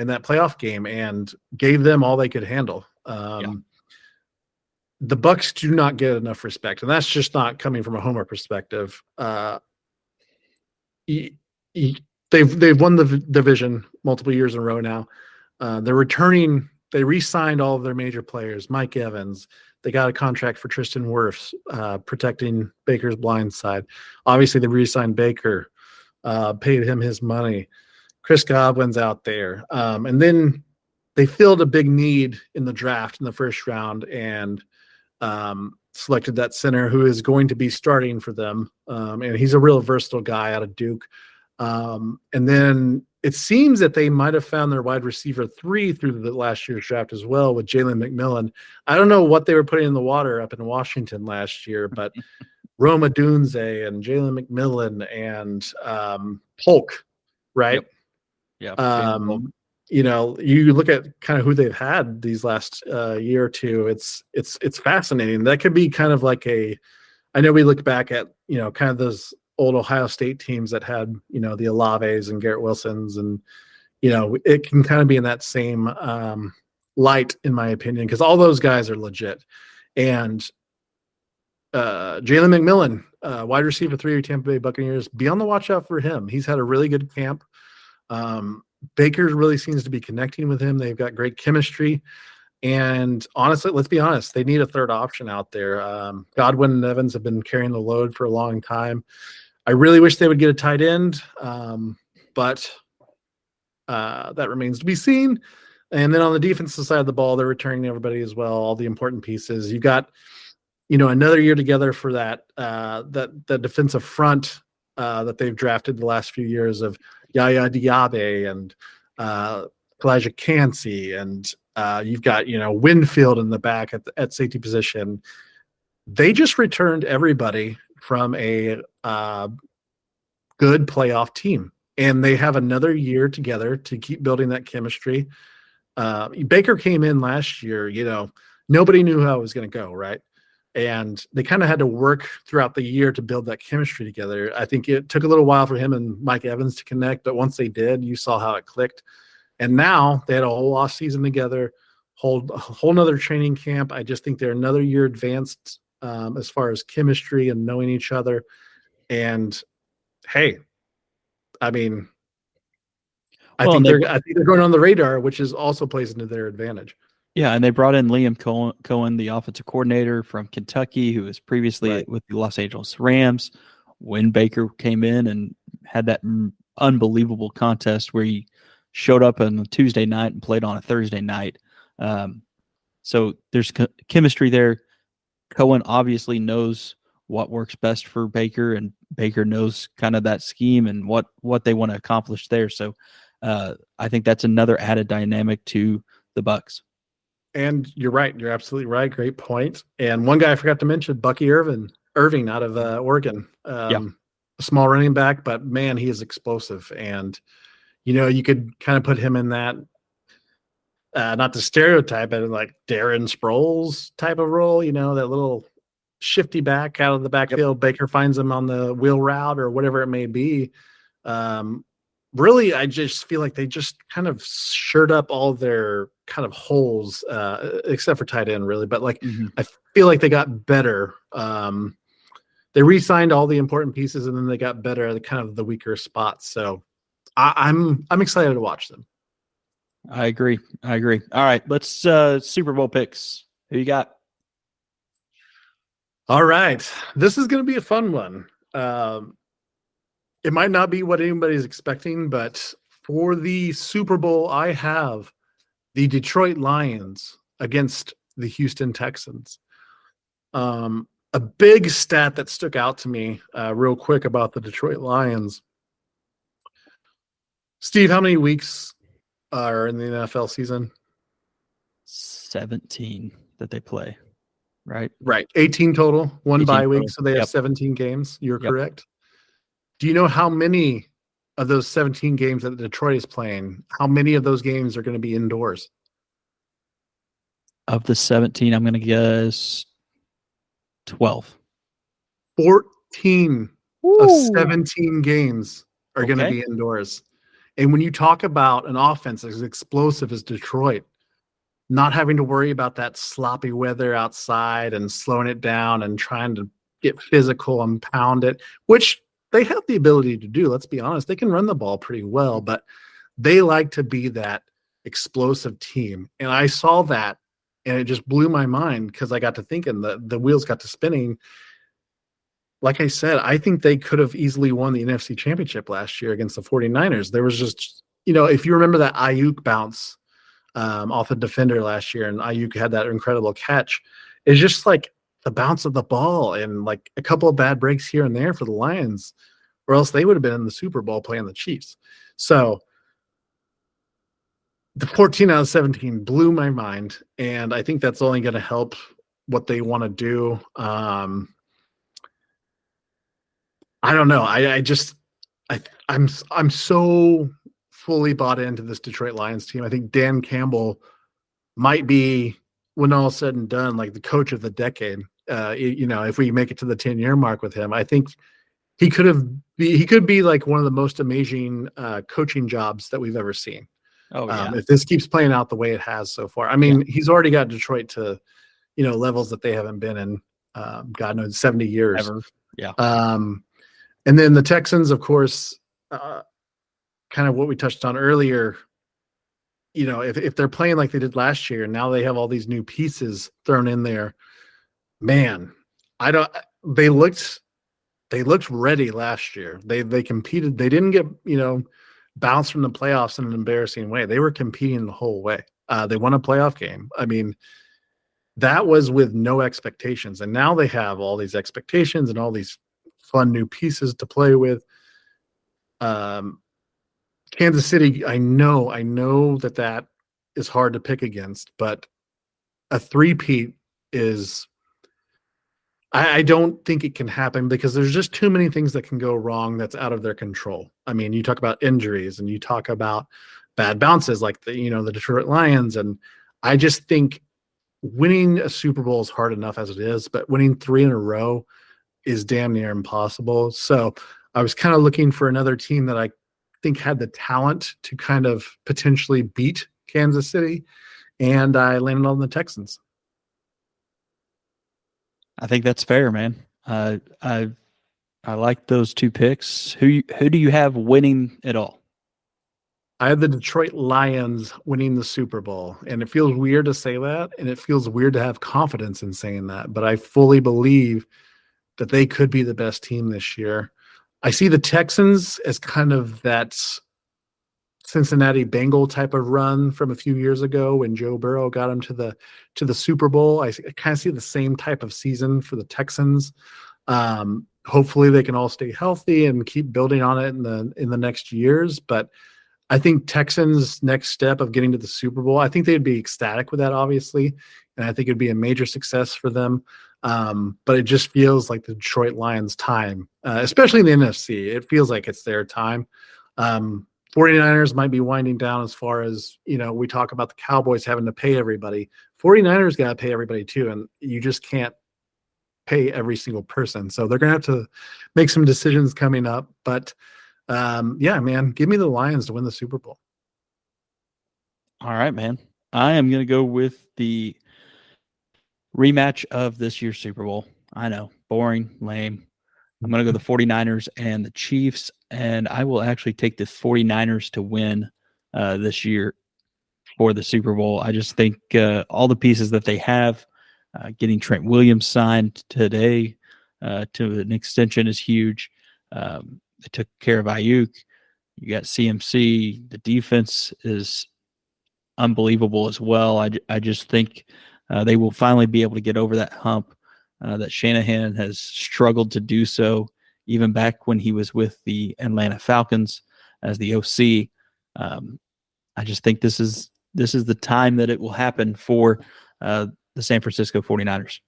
that playoff game and gave them all they could handle. The Bucs do not get enough respect, and that's just not coming from a homer perspective. They've won the division multiple years in a row now. They're returning. They re-signed all of their major players. Mike Evans. They got a contract for Tristan Wirfs, protecting Baker's blind side. Obviously, they re-signed Baker, paid him his money. Chris Godwin's out there. And then they filled a big need in the draft in the first round and selected that center who is going to be starting for them. And he's a real versatile guy out of Duke. And then it seems that they might have found their wide receiver 3 through the last year's draft as well with Jalen McMillan. I don't know what they were putting in the water up in Washington last year, but Roma Dunze and Jalen McMillan and Polk, right? You look at kind of who they've had these last year or two. It's fascinating. That could be kind of like I know we look back at, kind of those old Ohio State teams that had, the Olaves and Garrett Wilsons, and, it can kind of be in that same light, in my opinion, because all those guys are legit. And Jalen McMillan, wide receiver 3 of Tampa Bay Buccaneers, be on the watch out for him. He's had a really good camp. Baker really seems to be connecting with him. They've got great chemistry. And honestly, let's be honest, they need a third option out there. Godwin and Evans have been carrying the load for a long time. I really wish they would get a tight end, but that remains to be seen. And then on the defensive side of the ball, they're returning everybody as well, all the important pieces. You got, another year together for that defensive front that they've drafted the last few years of Yaya Diaby and Elijah Cansey, and you've got Winfield in the back at safety position. They just returned everybody from a good playoff team, and they have another year together to keep building that chemistry. Baker came in last year, nobody knew how it was going to go, right? And they kind of had to work throughout the year to build that chemistry together. I think it took a little while for him and Mike Evans to connect, but once they did, you saw how it clicked. And now they had a whole off season together, a whole nother training camp. I just think they're another year advanced as far as chemistry and knowing each other. And hey, I think they're going on the radar, which is also plays into their advantage. Yeah, and they brought in Liam Cohen, the offensive coordinator from Kentucky, who was previously with the Los Angeles Rams. When Baker came in and had that unbelievable contest where he showed up on a Tuesday night and played on a Thursday night. So there's chemistry there. Cohen obviously knows what works best for Baker, and Baker knows kind of that scheme and what they want to accomplish there. So I think that's another added dynamic to the Bucs. And you're right. You're absolutely right. Great point. And one guy I forgot to mention, Bucky Irving out of Oregon. A small running back, but man, he is explosive. And, you could kind of put him in that, not to stereotype, but like Darren Sproles type of role, that little shifty back out of the backfield. Baker finds him on the wheel route or whatever it may be. really, I just feel like they just kind of shirt up all their kind of holes, except for tight end, really. But like, I feel like they got better. They re-signed all the important pieces, and then they got better at kind of the weaker spots. So I'm excited to watch them. I agree. All right, let's Super Bowl picks. Who you got? All right, this is going to be a fun one. It might not be what anybody's expecting, but for the Super Bowl, I have the Detroit Lions against the Houston Texans. A big stat that stuck out to me real quick about the Detroit Lions. Steve, how many weeks are in the NFL season? 17 that they play, right? Right. 18 total, one 18 bye week, total. so they have 17 games. You're correct. Do you know how many of those 17 games that Detroit is playing, how many of those games are going to be indoors? Of the 17, I'm going to guess 12. 14 of 17 games are going to Okay. be indoors. And when you talk about an offense as explosive as Detroit, not having to worry about that sloppy weather outside and slowing it down and trying to get physical and pound it, which they have the ability to do. Let's be honest. They can run the ball pretty well, but they like to be that explosive team. And I saw that, and it just blew my mind because I got to thinking, the wheels got to spinning. Like I said, I think they could have easily won the NFC Championship last year against the 49ers. There was just, if you remember that Ayuk bounce off a defender last year, and Ayuk had that incredible catch, it's just like the bounce of the ball and like a couple of bad breaks here and there for the Lions, or else they would have been in the Super Bowl playing the Chiefs. So the 14 out of 17 blew my mind, and I think that's only going to help what they want to do. I don't know. I'm so fully bought into this Detroit Lions team. I think Dan Campbell might be, when all said and done, like the coach of the decade. If we make it to the 10-year mark with him, I think he could be like one of the most amazing coaching jobs that we've ever seen. Oh yeah. If this keeps playing out the way it has so far. I mean, he's already got Detroit to, levels that they haven't been in, God knows, 70 years. Ever. Yeah. And then the Texans, of course, kind of what we touched on earlier, if they're playing like they did last year, and now they have all these new pieces thrown in there, man, they looked ready last year. They competed. They didn't get, bounced from the playoffs in an embarrassing way. They were competing the whole way. They won a playoff game. I mean, that was with no expectations. And now they have all these expectations and all these fun new pieces to play with. Kansas City, I know that is hard to pick against, but a three-peat is, I don't think it can happen because there's just too many things that can go wrong that's out of their control. I mean, you talk about injuries and you talk about bad bounces like the Detroit Lions, and I just think winning a Super Bowl is hard enough as it is, but winning 3 in a row is damn near impossible. So I was kind of looking for another team that I think had the talent to kind of potentially beat Kansas City, and I landed on the Texans. I think that's fair, man. I like those two picks. Who do you have winning it all? I have the Detroit Lions winning the Super Bowl, and it feels weird to say that, and it feels weird to have confidence in saying that, but I fully believe that they could be the best team this year. I see the Texans as kind of that Cincinnati Bengal type of run from a few years ago when Joe Burrow got them to the Super Bowl. I kind of see the same type of season for the Texans. Hopefully they can all stay healthy and keep building on it in the next years. But I think Texans' next step of getting to the Super Bowl, I think they'd be ecstatic with that, obviously, and I think it'd be a major success for them. But it just feels like the Detroit Lions' time, especially in the NFC. It feels like it's their time. 49ers might be winding down as far as, we talk about the Cowboys having to pay everybody. 49ers got to pay everybody too, and you just can't pay every single person. So they're going to have to make some decisions coming up. But Yeah, man, give me the Lions to win the Super Bowl. All right, man. I am going to go with the rematch of this year's Super Bowl. I know, boring, lame. I'm going to go the 49ers and the Chiefs, and I will actually take the 49ers to win this year for the Super Bowl. I just think all the pieces that they have, getting Trent Williams signed today to an extension is huge. They took care of Ayuk. You got CMC. The defense is unbelievable as well. I just think they will finally be able to get over that hump that Shanahan has struggled to do so, even back when he was with the Atlanta Falcons as the OC. I just think this is the time that it will happen for the San Francisco 49ers.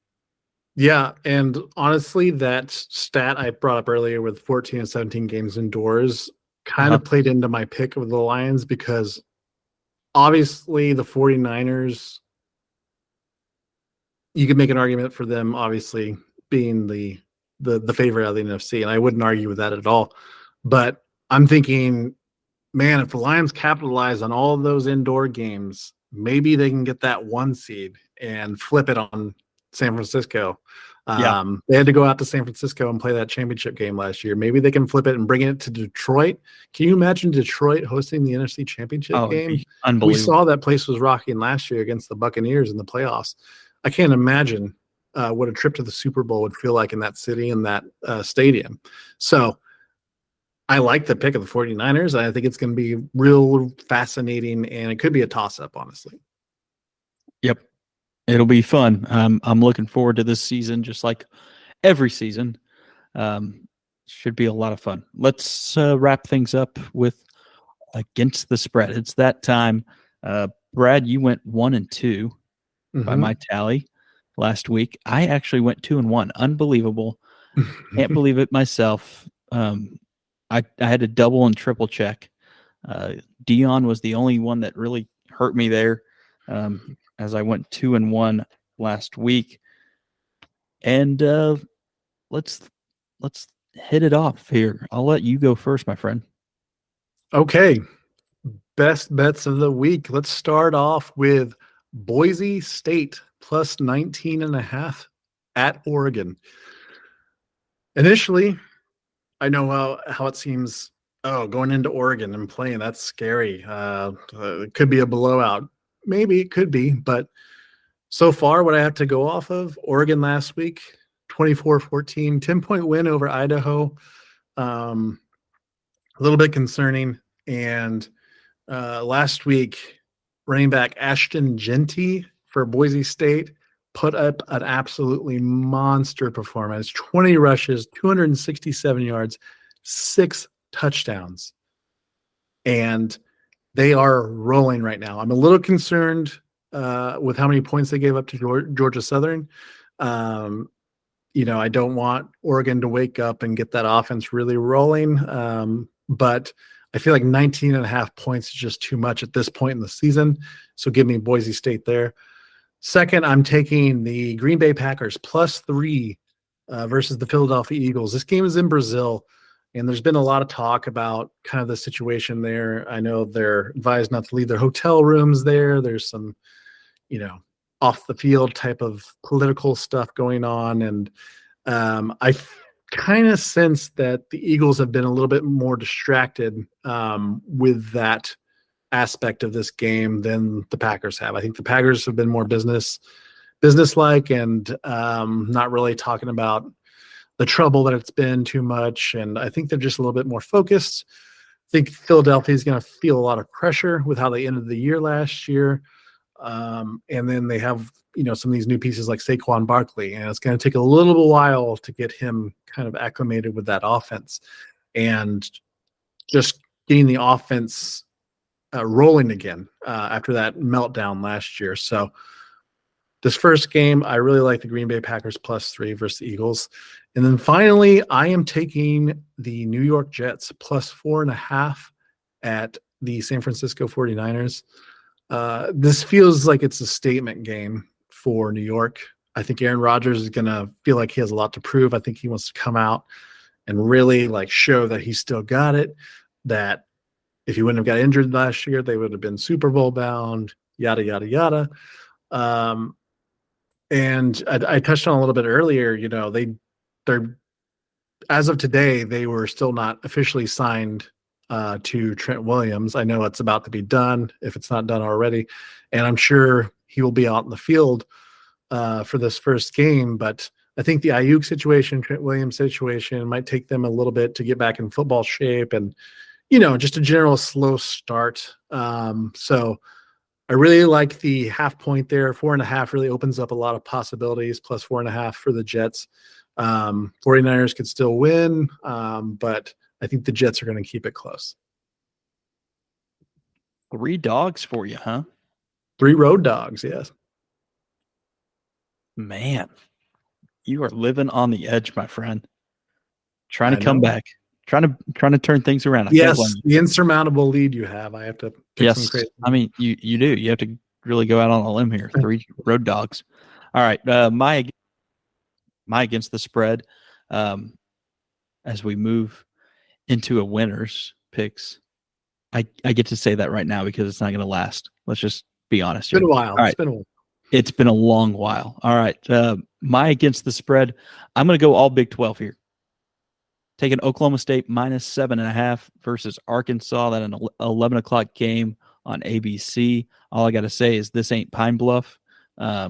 Yeah, and honestly, that stat I brought up earlier with 14 and 17 games indoors kind of played into my pick of the Lions because obviously the 49ers, you could make an argument for them obviously being the favorite of the NFC, and I wouldn't argue with that at all. But I'm thinking, man, if the Lions capitalize on all of those indoor games, maybe they can get that 1 seed and flip it on San Francisco. They had to go out to San Francisco and play that championship game last year. Maybe they can flip it and bring it to Detroit. Can you imagine Detroit hosting the NFC Championship game? Unbelievable. We saw that place was rocking last year against the Buccaneers in the playoffs. I can't imagine what a trip to the Super Bowl would feel like in that city and that stadium. So I like the pick of the 49ers. I think it's going to be real fascinating, and it could be a toss-up, honestly. Yep. It'll be fun. I'm looking forward to this season, just like every season. Should be a lot of fun. Let's wrap things up with against the spread. It's that time. Brad, you went 1-2 by my tally last week. I actually went 2-1. Unbelievable. Can't believe it myself. I had to double and triple check. Dion was the only one that really hurt me there. As I went 2-1 last week. And let's hit it off here. I'll let you go first, my friend. Okay. Best bets of the week. Let's start off with Boise State plus 19.5 at Oregon. Initially, I know how it seems. Oh, going into Oregon and playing, that's scary. It could be a blowout. Maybe it could be, but so far what I have to go off of, Oregon last week, 24-14, 10-point win over Idaho. A little bit concerning. And last week, running back Ashton Genty for Boise State put up an absolutely monster performance. 20 rushes, 267 yards, 6 touchdowns. And they are rolling right now. I'm a little concerned with how many points they gave up to Georgia Southern. I don't want Oregon to wake up and get that offense really rolling. But I feel like 19.5 points is just too much at this point in the season. So give me Boise State there. Second, I'm taking the Green Bay Packers +3 versus the Philadelphia Eagles. This game is in Brazil. And there's been a lot of talk about kind of the situation there. I know they're advised not to leave their hotel rooms there. There's some, off the field type of political stuff going on. And I kind of sense that the Eagles have been a little bit more distracted with that aspect of this game than the Packers have. I think the Packers have been more businesslike and not really talking about the trouble that it's been too much. And I think they're just a little bit more focused. I think Philadelphia is going to feel a lot of pressure with how they ended the year last year. And then they have, some of these new pieces like Saquon Barkley, and it's going to take a little while to get him kind of acclimated with that offense and just getting the offense rolling again after that meltdown last year. So this first game, I really like the Green Bay Packers +3 versus the Eagles. And then finally, I am taking the New York Jets +4.5 at the San Francisco 49ers. This feels like it's a statement game for New York. I think Aaron Rodgers is going to feel like he has a lot to prove. I think he wants to come out and really like show that he still got it, that if he wouldn't have got injured last year, they would have been Super Bowl bound, yada, yada, yada. And I touched on a little bit earlier, they're as of today, they were still not officially signed to Trent Williams. I know it's about to be done if it's not done already, and I'm sure he will be out in the field for this first game. But I think the Ayuk situation, Trent Williams situation, might take them a little bit to get back in football shape, and just a general slow start. So I really like the half point there. 4.5 really opens up a lot of possibilities. Plus 4.5 for the Jets. 49ers could still win, but I think the Jets are going to keep it close. 3 dogs for you, huh? 3 road dogs, yes. Man, you are living on the edge, my friend. Trying to come back, trying to turn things around. Yes, the insurmountable lead you have. I have to pick some crazy. I mean, you do. You have to really go out on a limb here. 3 road dogs. All right, my against the spread, as we move into a winner's picks. I get to say that right now because it's not going to last. Let's just be honest here. It's been a while. All right. It's been a long while. All right. My against the spread, I'm going to go all Big 12 here. Taking Oklahoma State minus 7.5 versus Arkansas. That an 11 o'clock game on ABC. All I got to say is this ain't Pine Bluff. I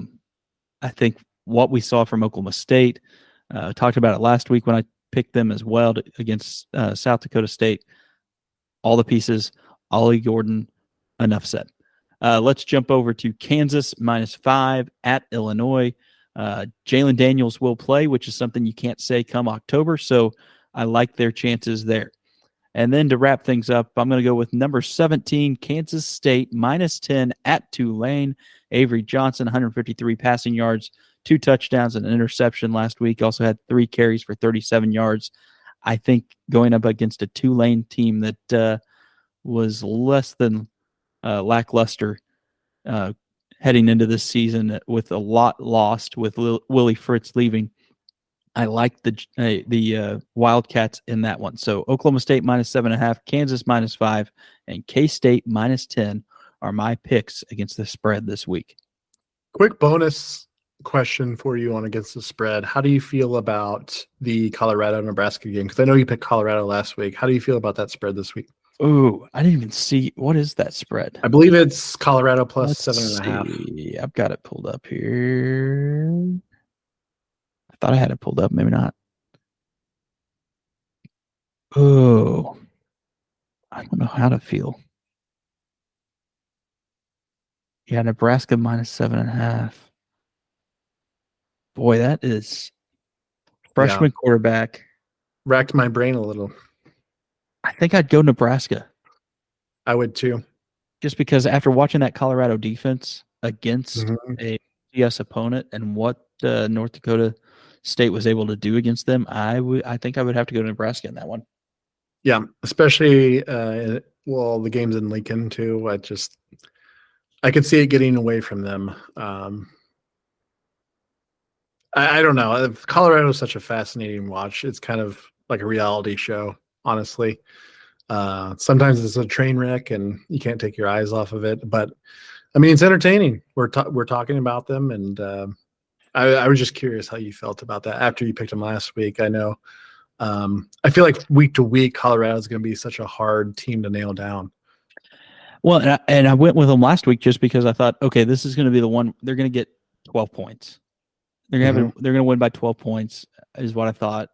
think what we saw from Oklahoma State, talked about it last week when I picked them as well against South Dakota State. All the pieces, Ollie Gordon, enough said. Let's jump over to Kansas minus 5 at Illinois. Jalen Daniels will play, which is something you can't say come October, so I like their chances there. And then to wrap things up, I'm going to go with number 17, Kansas State minus 10 at Tulane. Avery Johnson, 153 passing yards, 2 touchdowns and an interception last week. Also had 3 carries for 37 yards. I think going up against a Tulane team that was less than lackluster heading into this season with a lot lost with Willie Fritz leaving, I like the Wildcats in that one. So Oklahoma State minus 7.5, Kansas minus 5, and K-State minus 10 are my picks against the spread this week. Quick bonus question for you on against the spread. How do you feel about the Colorado-Nebraska game? Because I know you picked Colorado last week. How do you feel about that spread this week? Oh, I didn't even see. What is that spread? I believe it's Colorado plus Let's 7.5. see. I've got it pulled up here. I thought I had it pulled up. Maybe not. Oh, I don't know how to feel. Yeah, Nebraska minus 7.5. Boy, that is freshman quarterback. Racked my brain a little. I think I'd go Nebraska. I would too. Just because after watching that Colorado defense against a CS opponent and what North Dakota State was able to do against them, I think I would have to go to Nebraska in that one. Yeah, especially the game's in Lincoln too. I could see it getting away from them. I don't know. Colorado is such a fascinating watch. It's kind of like a reality show, honestly. Sometimes it's a train wreck and you can't take your eyes off of it. But, I mean, it's entertaining. We're talking about them, and I was just curious how you felt about that after you picked them last week. I know. I feel like week to week, Colorado is going to be such a hard team to nail down. Well, and I went with them last week just because I thought, okay, this is going to be the one they're going to get 12 points. They're going to win by 12 points is what I thought.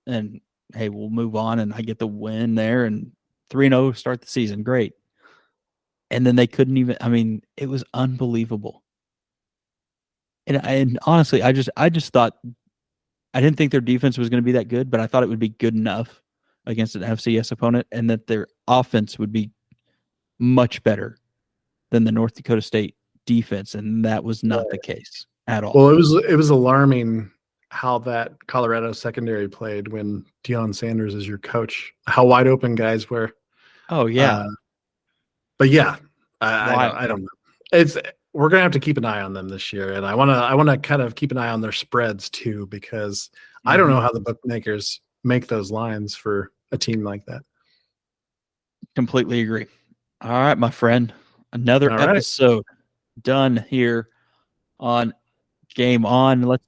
And hey, we'll move on, and I get the win there, and 3-0 start the season. Great. And then they couldn't even. I mean, it was unbelievable. And honestly, I just thought I didn't think their defense was going to be that good, but I thought it would be good enough against an FCS opponent, and that their offense would be much better than the North Dakota State defense, and that was not the case at all. Well, it was alarming how that Colorado secondary played when Deion Sanders is your coach. How wide open guys were. Oh yeah, but yeah, I don't know. We're gonna have to keep an eye on them this year, and I wanna kind of keep an eye on their spreads too, because I don't know how the bookmakers make those lines for a team like that. Completely agree. All right, my friend. Another All right. episode done here on Game On. Let's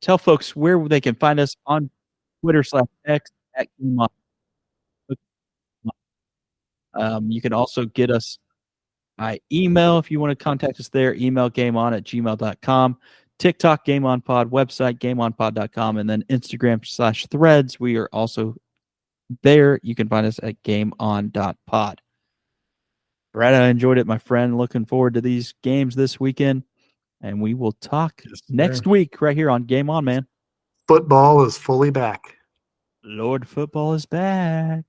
tell folks where they can find us on Twitter/X at Game On. You can also get us by email if you want to contact us there. Email gameon@gmail.com. TikTok, Game On Pod, website, gameonpod.com, and then Instagram/Threads. We are also there. You can find us at gameon.pod. Brad, I enjoyed it, my friend. Looking forward to these games this weekend. And we will talk next week right here on Game On, man. Football is fully back. Lord, football is back.